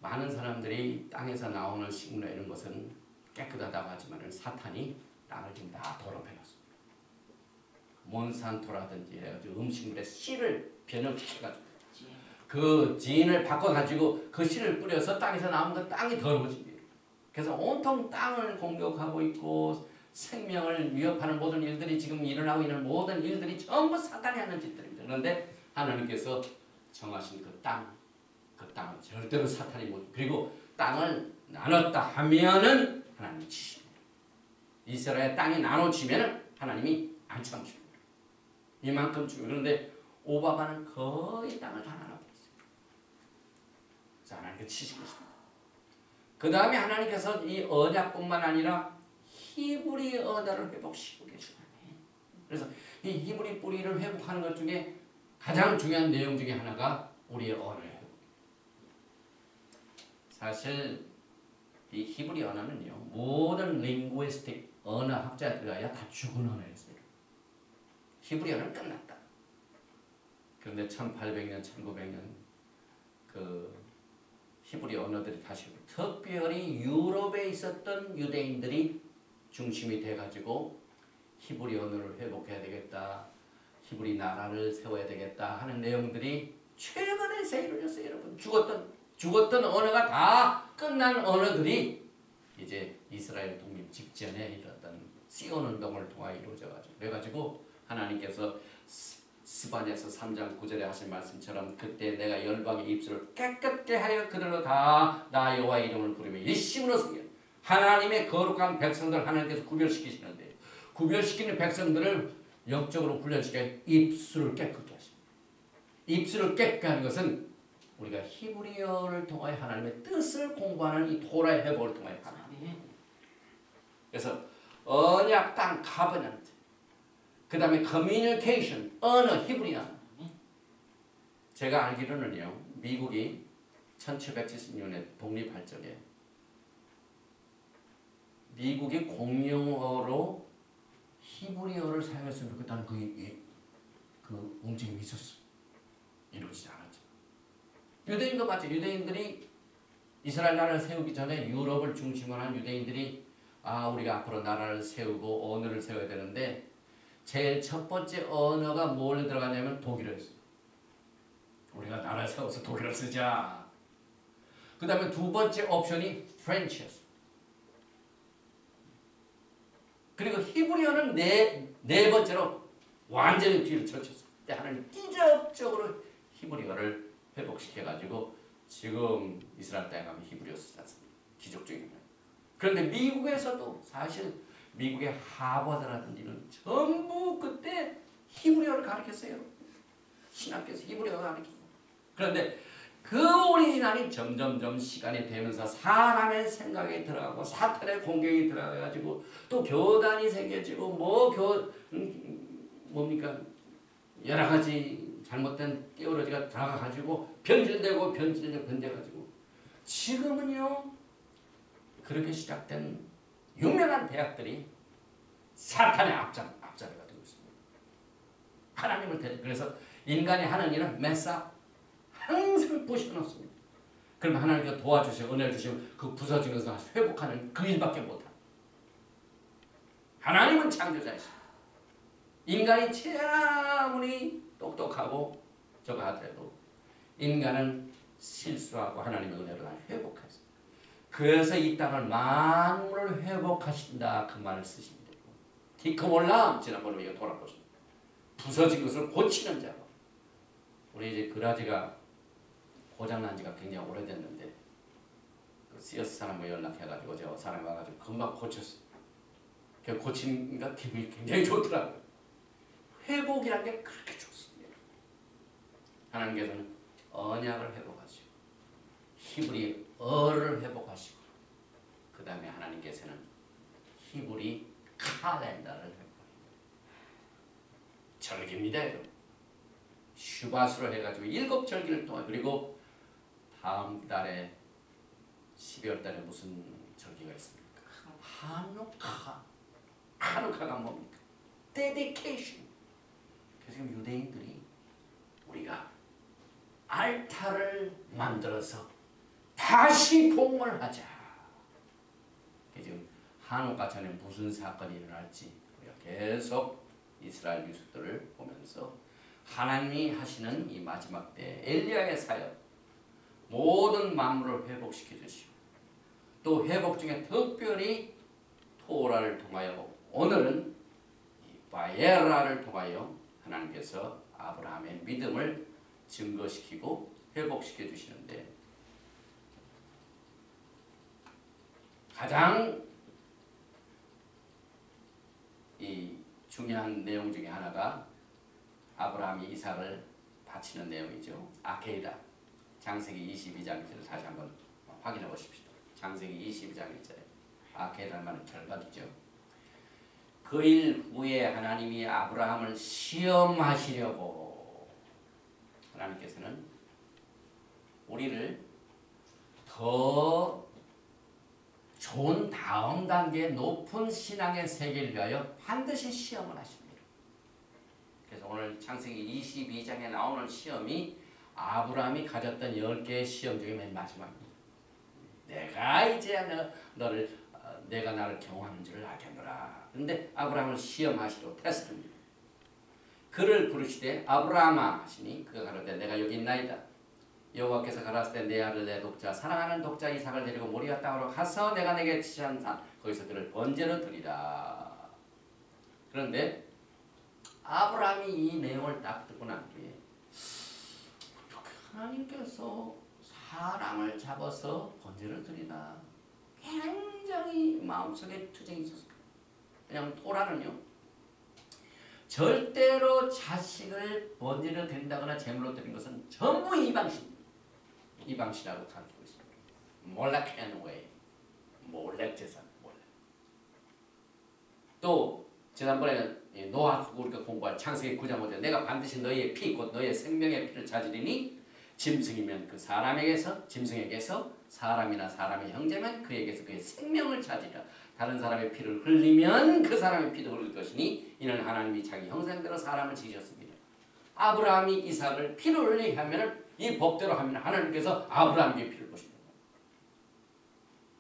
많은 사람들이 땅에서 나오는 식물이나 이런 것은 깨끗하다고 하지만 사탄이 땅을 지금 다 더럽혀놨습니다. 몬산토라든지 해가지고 음식물에 씨를 변형시켜가지고 그 지인을 바꿔가지고 그 씨를 뿌려서 땅에서 나온 그 땅이 더러워집니다. 그래서 온통 땅을 공격하고 있고 생명을 위협하는 모든 일들이 지금 일어나고 있는 모든 일들이 전부 사탄이 하는 짓들입니다. 그런데 하나님께서 정하신 그 땅은 절대로 사탄이 못. 그리고 땅을 나눴다 하면은 하나님이 치십니다. 이스라엘 땅이 나눠지면은 하나님이 안 참으십니다. 이만큼 주고. 그런데 오바마는 거의 땅을 다 나눠버렸어요. 그래서 하나님께서 치시고 있습니다. 그 다음에 하나님께서 이 언약뿐만 아니라 히브리 언어를 회복시키고 계십니다. 그래서 이 히브리 뿌리를 회복하는 것 중에 가장 중요한 내용 중에 하나가 우리의 언어예요. 사실 이 히브리 언어는요, 모든 링구이스틱 언어 학자들이 다 죽은 언어였어요. 히브리 언어는 끝났다. 그런데 1800년, 1900년 그 히브리 언어들이 다시 특별히 유럽에 있었던 유대인들이 중심이 돼가지고 히브리 언어를 회복해야 되겠다. 히브리 나라를 세워야 되겠다 하는 내용들이 최근에 이루어졌어요. 여러분. 죽었던 언어가 다 끝난 언어들이 이제 이스라엘 독립 직전에 이뤘던 시온 운동을 통해 이루어져가지고 그래가지고 하나님께서 스바냐서 3장 9절에 하신 말씀처럼 그때 내가 열방의 입술을 깨끗게 하여 그들로 다 나 여호와 이름을 부르며 일심으로 섬겨 하나님의 거룩한 백성들 하나님께서 구별시키시는데 구별시키는 백성들을 영적으로 훈련시켜 입술을 깨끗게 하십니다. 입술을 깨끗게 하는 것은 우리가 히브리어를 통하여 하나님의 뜻을 공부하는 이 토라의 회복을 통하여 하나님. 그래서 언약 땅 카버넌트 그 다음에 커뮤니케이션 언어 히브리어. 제가 알기로는요 미국이 1776년 독립할 적에 미국이 공용어로 히브리어를 사용했으면 좋겠다는 그 움직임이 있었어. 이루어지지 않았죠. 유대인도 마찬가지. 유대인들이 이스라엘 나라를 세우기 전에 유럽을 중심으로 한 유대인들이 우리가 앞으로 나라를 세우고 언어를 세워야 되는데 제일 첫 번째 언어가 뭘로 들어가냐면 독일어였어요. 우리가 나라를 세워서 독일어를 쓰자. 그 다음에 두 번째 옵션이 프렌치였어요. 그리고 히브리어는 네 번째로 완전히 뒤를 젖혔어요. 근데 하나님 기적적으로 히브리어를 회복시켜가지고 지금 이스라엘 땅에 가면 히브리어 쓰지 않습니다. 기적적인 거예요. 그런데 미국에서도 사실 미국의 하버드라든지는 전부 그때 히브리어를 가르쳤어요. 신학교에서 히브리어를 가르쳤어요. 그런데 그 오리지널이 점점점 시간이 되면서 사람의 생각이 들어가고 사탄의 공격이 들어가가지고 또 교단이 생겨지고 뭡니까 여러 가지 잘못된 떼오러지가 들어가가지고 변질되고 지금은요 그렇게 시작된 유명한 대학들이 사탄의 앞자리가 되고 있습니다. 하나님을 그래서 인간이 하는 일은 메사 항상 부셔놓습니다. 그러면 하나님께서 도와주시고 은혜를 주시면 그 부서진 것을 회복하는 그 일밖에 못합니다. 하나님은 창조자이십니다. 인간이 아무리 똑똑하고 저거 하더라도 인간은 실수하고 하나님의 은혜로 회복했습니다. 그래서 이 땅을 만물을 회복하신다 그 말을 쓰십니다. 디크몰람 지난번에 우리가 돌아보십니다. 부서진 것을 고치는 자로. 우리 이제 그라지가 고장난 지가 굉장히 오래됐는데 그 CS 사람과 연락해가지고 저 사람이 와가지고 금방 고쳤어요. 그 고치니까 기분이 굉장히 좋더라고요. 회복이라는 게 그렇게 좋습니다. 하나님께서는 언약을 회복하시고 히브리어를 회복하시고 그 다음에 하나님께서는 히브리 칼렌더를 회복합니다. 절기입니다. 여러분. 슈바스로 해가지고 7절기를 동안 그리고 다음 달에 12월 달에 무슨 절기가 있습니까? 하누카가 뭡니까? 데디케이션. 그래서 지금 유대인들이 우리가 알타를 만들어서 다시 봉헌하자. 지금 하누카 전에 무슨 사건이 일어날지 우리가 계속 이스라엘 유수들을 보면서 하나님이 하시는 이 마지막 때 엘리야의 사역 모든 만물을 회복시켜 주시고 또 회복 중에 특별히 토라를 통하여 오늘은 이 바예라를 통하여 하나님께서 아브라함의 믿음을 증거시키고 회복시켜 주시는데 가장 이 중요한 내용 중에 하나가 아브라함이 이삭을 바치는 내용이죠. 아케이다. 창세기 22장을 다시 한번 확인해 보십시오. 창세기 22장 1절에 아케이다는 말은 결박이죠. 그 일 후에 하나님이 아브라함을 시험하시려고 하나님께서는 우리를 더 좋은 다음 단계 높은 신앙의 세계를 위하여 반드시 시험을 하십니다. 그래서 오늘 창세기 22장에 나오는 시험이 아브라함이 가졌던 10개의 시험 중에 맨 마지막입니다. 내가 이제 내가 나를 경험하는 줄을 알겠노라. 그런데 아브라함을 시험하시러 테스트입니다. 그를 부르시되 아브라함아 하시니 그가 가로되 내가 여기 있나이다. 여호와께서 가라사대 내 아들 내 독자 사랑하는 독자 이삭을 데리고 모리아 땅으로 가서 내가 내게 지시한 산 거기서 그를 번제로 드리라. 그런데 아브라함이 이 내용을 딱 듣고 난 뒤에 하나님께서 사람을 잡아서 번제를 드리나 굉장히 마음속에 투쟁이 있었어요. 왜냐하면 토라는요 절대로 자식을 번제로 드린다거나 제물로 드린 것은 전부 이방신이라고 가르치고 있습니다. 몰렉 앤 웨이, 몰렉 제사, 몰렉. 또 지난번에 노아하고 우리가 공부할 창세기 9장 5절 내가 반드시 너희의 피 곧 너희의 생명의 피를 찾으리니 짐승이면 그 사람에게서 짐승에게서 사람이나 사람의 형제면 그에게서 그의 생명을 찾으리라. 다른 사람의 피를 흘리면 그 사람의 피도 흘릴 것이니 이는 하나님이 자기 형상대로 사람을 지으셨습니다. 아브라함이 이삭을 피를 흘리게 하면 이 법대로 하면 하나님께서 아브라함에게 피를 보십니다.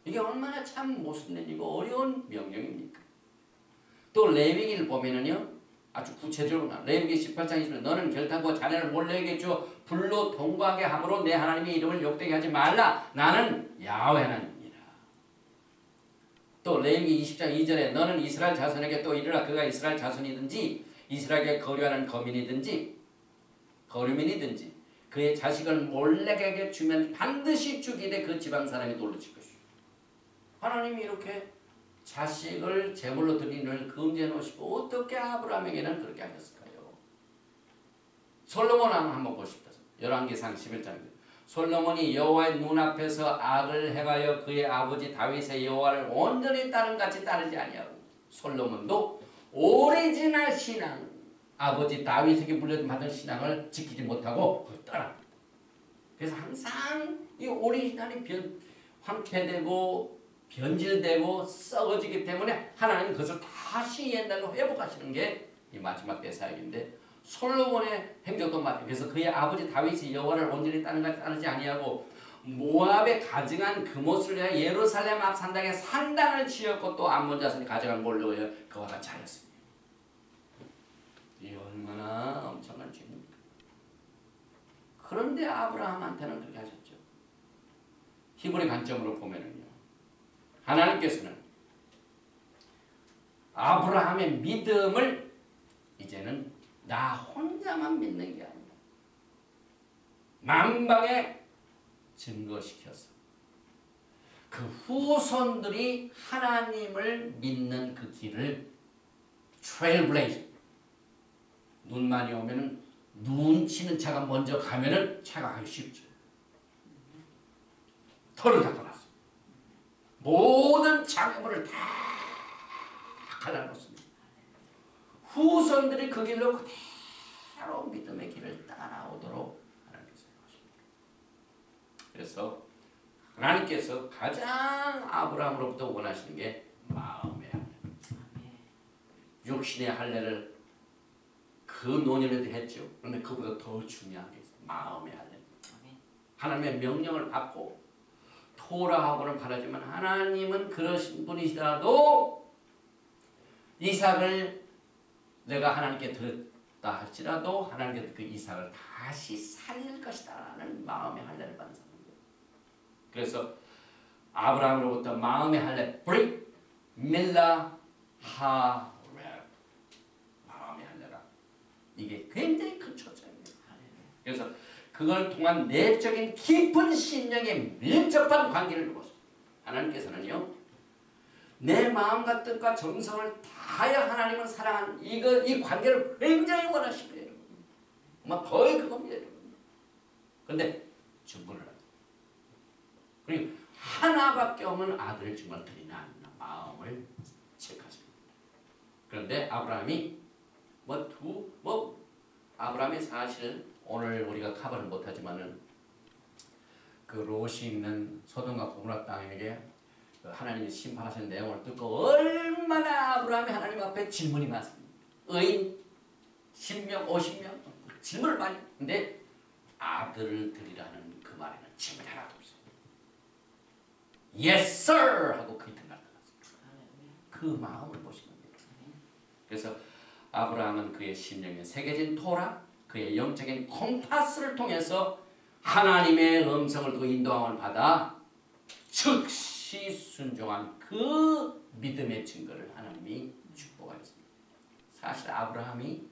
이게 얼마나 참 모순된 이고 어려운 명령입니까? 또 레위기를 보면은요, 아주 구체적으로 레위기 18장 20절 너는 결탄과 자네를 몰래에게 주어 불로 통과하게 함으로 내 하나님의 이름을 욕되게 하지 말라. 나는 야훼 하나님이라. 또 레위기 20장 2절에 너는 이스라엘 자손에게 또 이르라. 그가 이스라엘 자손이든지 이스라엘에 거류하는 거민이든지 그의 자식을 몰렉에게 주면 반드시 죽이되 그 지방 사람이 돌로 칠 것이요. 하나님이 이렇게 자식을 제물로 드리는 금지해 놓으시고 어떻게 아브라함에게는 그렇게 하셨을까요? 솔로몬 한번 보십시오. 열왕기상 11장입니다. 솔로몬이 여호와의 눈앞에서 악을 행하여 그의 아버지 다윗의 여호와를 온전히 따른 같이 따르지 아니하고 솔로몬도 오리지널 신앙 아버지 다윗에게 물려받은 신앙을 지키지 못하고 그걸 떠나. 그래서 항상 이 오리지널이 황폐되고 변질되고 썩어지기 때문에 하나님 그것을 다시 옛날로 회복하시는 게 이 마지막 때 사역인데 솔로몬의 행적도 마찬가지. 그래서 그의 아버지 다윗이 여호와를 온전히 따르는 것같이 따르지 아니하고 모압에 가증한 금옷을 위하여 예루살렘 앞 산당에 산당을 지었고 또 암몬 자손이 가져간 몰로 그와 같이 하였습니다. 이 얼마나 엄청난 죄입니까? 그런데 아브라함한테는 그렇게 하셨죠. 히브리 관점으로 보면은요, 하나님께서는 아브라함의 믿음을 이제는 나 혼자만 믿는 게 아니라 만방에 증거시켜서 그 후손들이 하나님을 믿는 그 길을 트레일블레이저, 눈 많이 오면은 눈 치는 차가 먼저 가면은 차가 가기 쉽죠. 털을 닦아놨어. 모든 장애물을 다 갈라놓습니다. 후손들이 그 길로 그대로 믿음의 길을 따라오도록 하나님께서 하십니다. 그래서 하나님께서 가장 아브라함으로부터 원하시는 게 마음의 할례. 육신의 할례를 그 논의를 했죠. 그런데 그보다 더 중요한 게 있어요. 마음의 할례. 하나님의 명령을 받고 토라하고는 바라지만 하나님은 그러신 분이시더라도 이삭을 내가 하나님께 드렸다 할지라도 하나님께서 그 이삭을 다시 살릴 것이다 라는 마음의 할례를 받는 사람입니다. 그래서 아브라함으로부터 마음의 할례 브릭 밀라 하레 마음의 할례라. 이게 굉장히 큰 초점입니다. 그래서 그걸 통한 내적인 깊은 심령의 밀접한 관계를 두고 하나님께서는요, 내 마음과 뜻과 정성을 다하여 하나님을 사랑하는 이 관계를 굉장히 원하십니다. 여러분. 거의 그겁니다. 여러분. 그런데 중보를 하죠. 그리고 하나밖에 없는 아들을 정말 드리나 안 드리나 마음을 체크하십니다. 그런데 아브라함이 아브라함이 사실 오늘 우리가 커버를 못하지만은 그 롯이 있는 소돔과 고모라 땅에게 하나님이 심판하신 내용을 듣고 얼마나 아브라함이 하나님 앞에 질문이 많습니다. 의인 10명, 50명 질문을 많이. 근데 아들을 드리라는 그 말에는 질문이 하나도 없어요. Yes, sir! 하고 그 이튿날 끝났습니다. 그 마음을 보신 겁니다. 그래서 아브라함은 그의 심령에 새겨진 토라, 그의 영적인 콤파스를 통해서 하나님의 음성을 그 인도함을 받아 즉시 순종한 그 믿음의 증거를 하나님이 축복하였습니다. 사실 아브라함이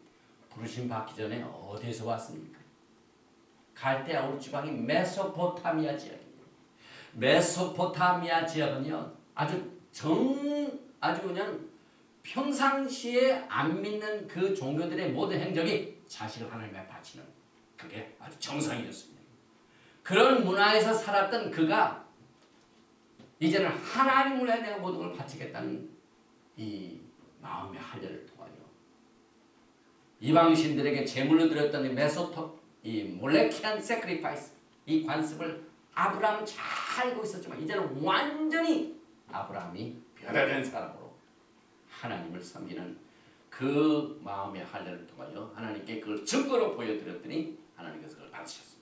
부르심 받기 전에 어디에서 왔습니까? 갈대아 울 지방이 메소포타미아 지역입니다. 메소포타미아 지역은요, 아주 그냥 평상시에 안 믿는 그 종교들의 모든 행적이 자식을 하나님에 바치는 그게 아주 정상이었습니다. 그런 문화에서 살았던 그가 이제는 하나님을 위해 내가 모든 걸 바치겠다는 이 마음의 할례를 통하여 이방신들에게 제물로 드렸던 이 몰레키안 세크리파이스, 이 관습을 아브라함은 잘 알고 있었지만 이제는 완전히 아브라함이 변화된 사람으로 하나님을 섬기는 그 마음의 할례를 통하여 하나님께 그걸 증거로 보여드렸더니 하나님께서 그걸 받으셨습니다.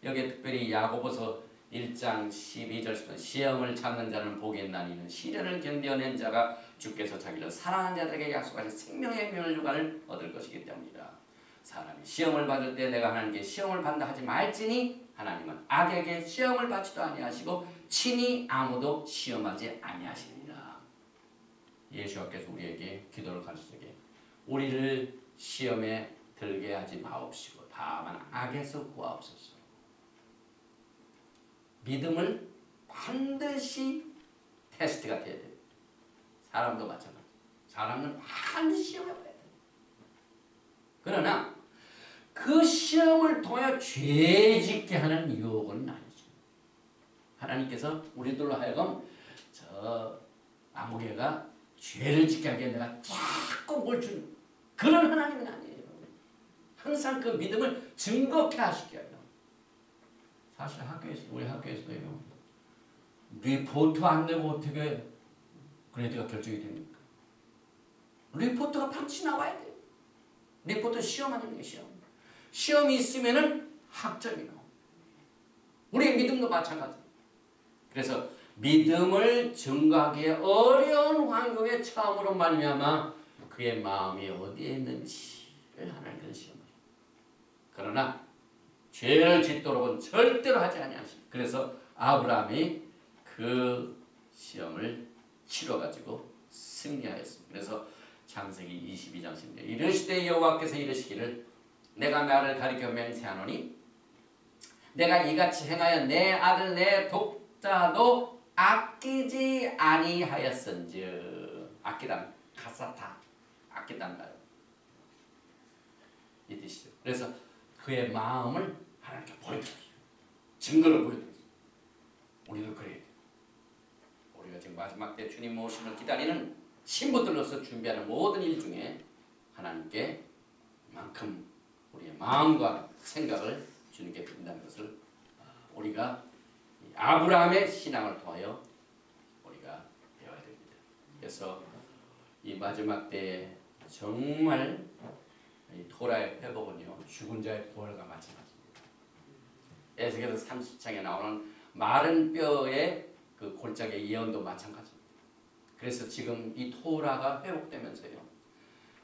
여기에 특별히 야고보서 1장 12절부터 시험을 참는 자는 복이 있나니 시련을 견뎌낸 자가 주께서 자기를 사랑하는 자들에게 약속하신 생명의 면류관을 얻을 것이기 때문이다. 사람이 시험을 받을 때 내가 하나님께 시험을 받는다 하지 말지니 하나님은 악에게 시험을 받지도 아니하시고 친히 아무도 시험하지 아니하시니라. 예수께서 우리에게 기도를 가르치시되 우리를 시험에 들게 하지 마옵시고 다만 악에서 구하옵소서. 믿음을 반드시 테스트가 돼야 돼요. 사람도 마찬가지. 사람은 반드시 시험을 봐야 돼요. 그러나 그 시험을 통해 죄짓게 하는 유혹은 아니죠. 하나님께서 우리들로 하여금 저 아무개가 죄를 짓게 하게 내가 자꾸 뭘 주는 그런 하나님은 아니에요. 항상 그 믿음을 증거케 하시게 해요. 사실 우리 학교에서도요. 리포트 안 내고 어떻게 그레이드가 결정이 됩니까? 리포트가 반드시 나와야 돼요. 리포트 시험 아닙니까? 시험이 있으면은 학점이 나옵니다. 우리의 믿음도 마찬가지. 그래서 믿음을 증거하기에 어려운 환경에 처음으로 말미암아 그의 마음이 어디에 있는지를 하나님께서 시험을. 그러나 죄를 짓도록은 절대로 하지 아니하십니다. 그래서 아브라함이 그 시험을 치러가지고 승리하였습니다. 그래서 창세기 22장 10절 이르시되 여호와께서 이르시기를 내가 나를 가리켜 맹세하노니 내가 이같이 행하여 내 아들 내 독자도 아끼지 아니하였은즉 아끼다 가사타 아끼단가요 이 뜻이죠. 그래서 그의 마음을 하나님께 보여줬어요. 증거를 보여줬어요. 우리도 그래야 돼요. 우리가 지금 마지막 때 주님 오심을 기다리는 신부들로서 준비하는 모든 일 중에 하나님께 만큼 우리의 마음과 생각을 주님께 드린다는 것을 우리가 아브라함의 신앙을 통하여 우리가 배워야 됩니다. 그래서 이 마지막 때에 정말 이 토라의 회복은요 죽은 자의 부활과 마찬가지입니다. 에스겔서 30장에 나오는 마른 뼈의 그 골짜기의 예언도 마찬가지입니다. 그래서 지금 이 토라가 회복되면서요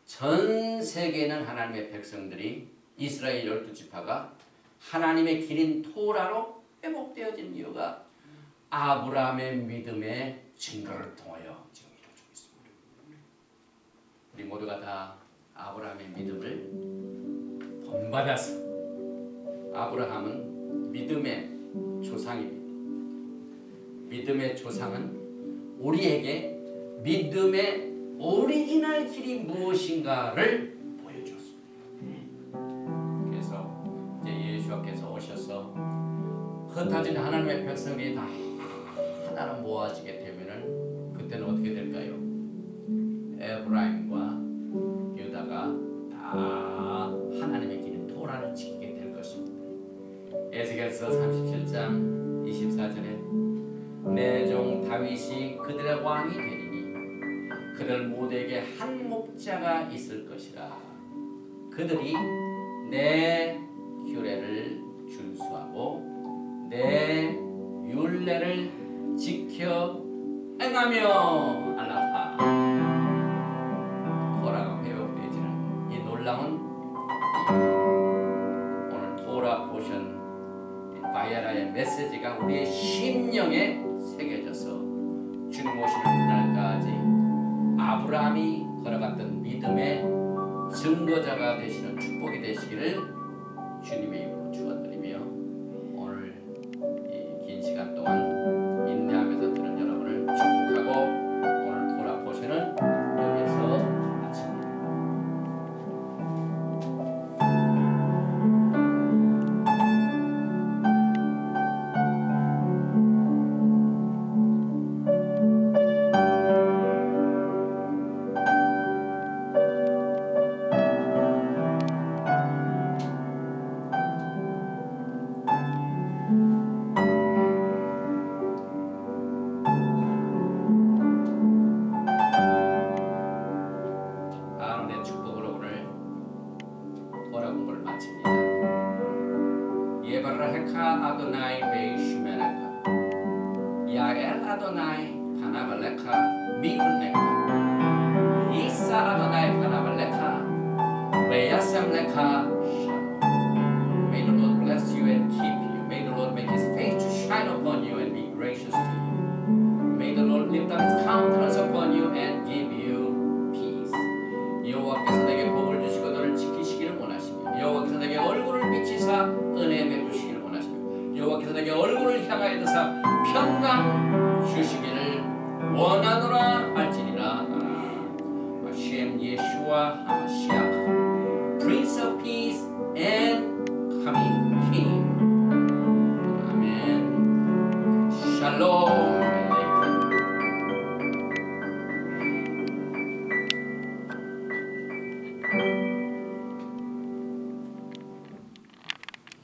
전 세계는 하나님의 백성들이 이스라엘 12지파가 하나님의 길인 토라로 회복되어진 이유가 아브라함의 믿음의 증거를 통하여 지금 이루어지고 있습니다. 우리 모두가 다 아브라함의 믿음을 본받아서 아브라함은 믿음의 조상입니다. 믿음의 조상은 우리에게 믿음의 오리지널 길이 무엇인가를 보여주었습니다. 그래서 이제 예수께서 오셔서 흩어진 하나님의 백성들이 다 하나로 모아지게 되면은 그때는 어떻게 될까요? 에브라임과 유다가 다 하나님의 길인 토라를 지키게 될 것입니다. 에스겔서 37장 24절에 내 종 다윗이 그들의 왕이 되리니 그들 모두에게 한 목자가 있을 것이라. 그들이 내 규례를 준수하고 내 율례를 지켜 행하며 알라파. 토라가 회복되어지는 이 놀라운 오늘 토라 포션 바야라의 메시지가 우리의 심령에 새겨져서 주님 오시는 그날까지 아브라함이 걸어갔던 믿음의 증거자가 되시는 축복이 되시기를 주님의 이름으로 축원드리며 오늘 이 긴 시간 동안 인내하면서 들은 여러분을 축복하고 오늘 토라 포션은 여기서 마칩니다. 아론의 축복으로 오늘 토라 공부를 마칩니다. 예바라헤카 아도나이 베이시메라카 야엘 아도나이 파나발레카 미훈레카 이사 아도나이 파나발레카 베야셈레카 샬롬. May the Lord bless you and keep you. May the Lord make His face to shine upon you and be gracious to you. May the Lord lift up His countenance upon you and give you peace. 여호와께서 내게 복을 주시고 너를 지키시기를 원하시며 여호와께서 내게 얼굴을 비치사 은혜 베푸시기를 원하시며 여호와께서 내게 얼굴을 향하여 드사 평강 주시기를 원하노라 할지니라. Hashem Yeshua HaMashiach, Prince of Peace and coming King. Amen. Shalom.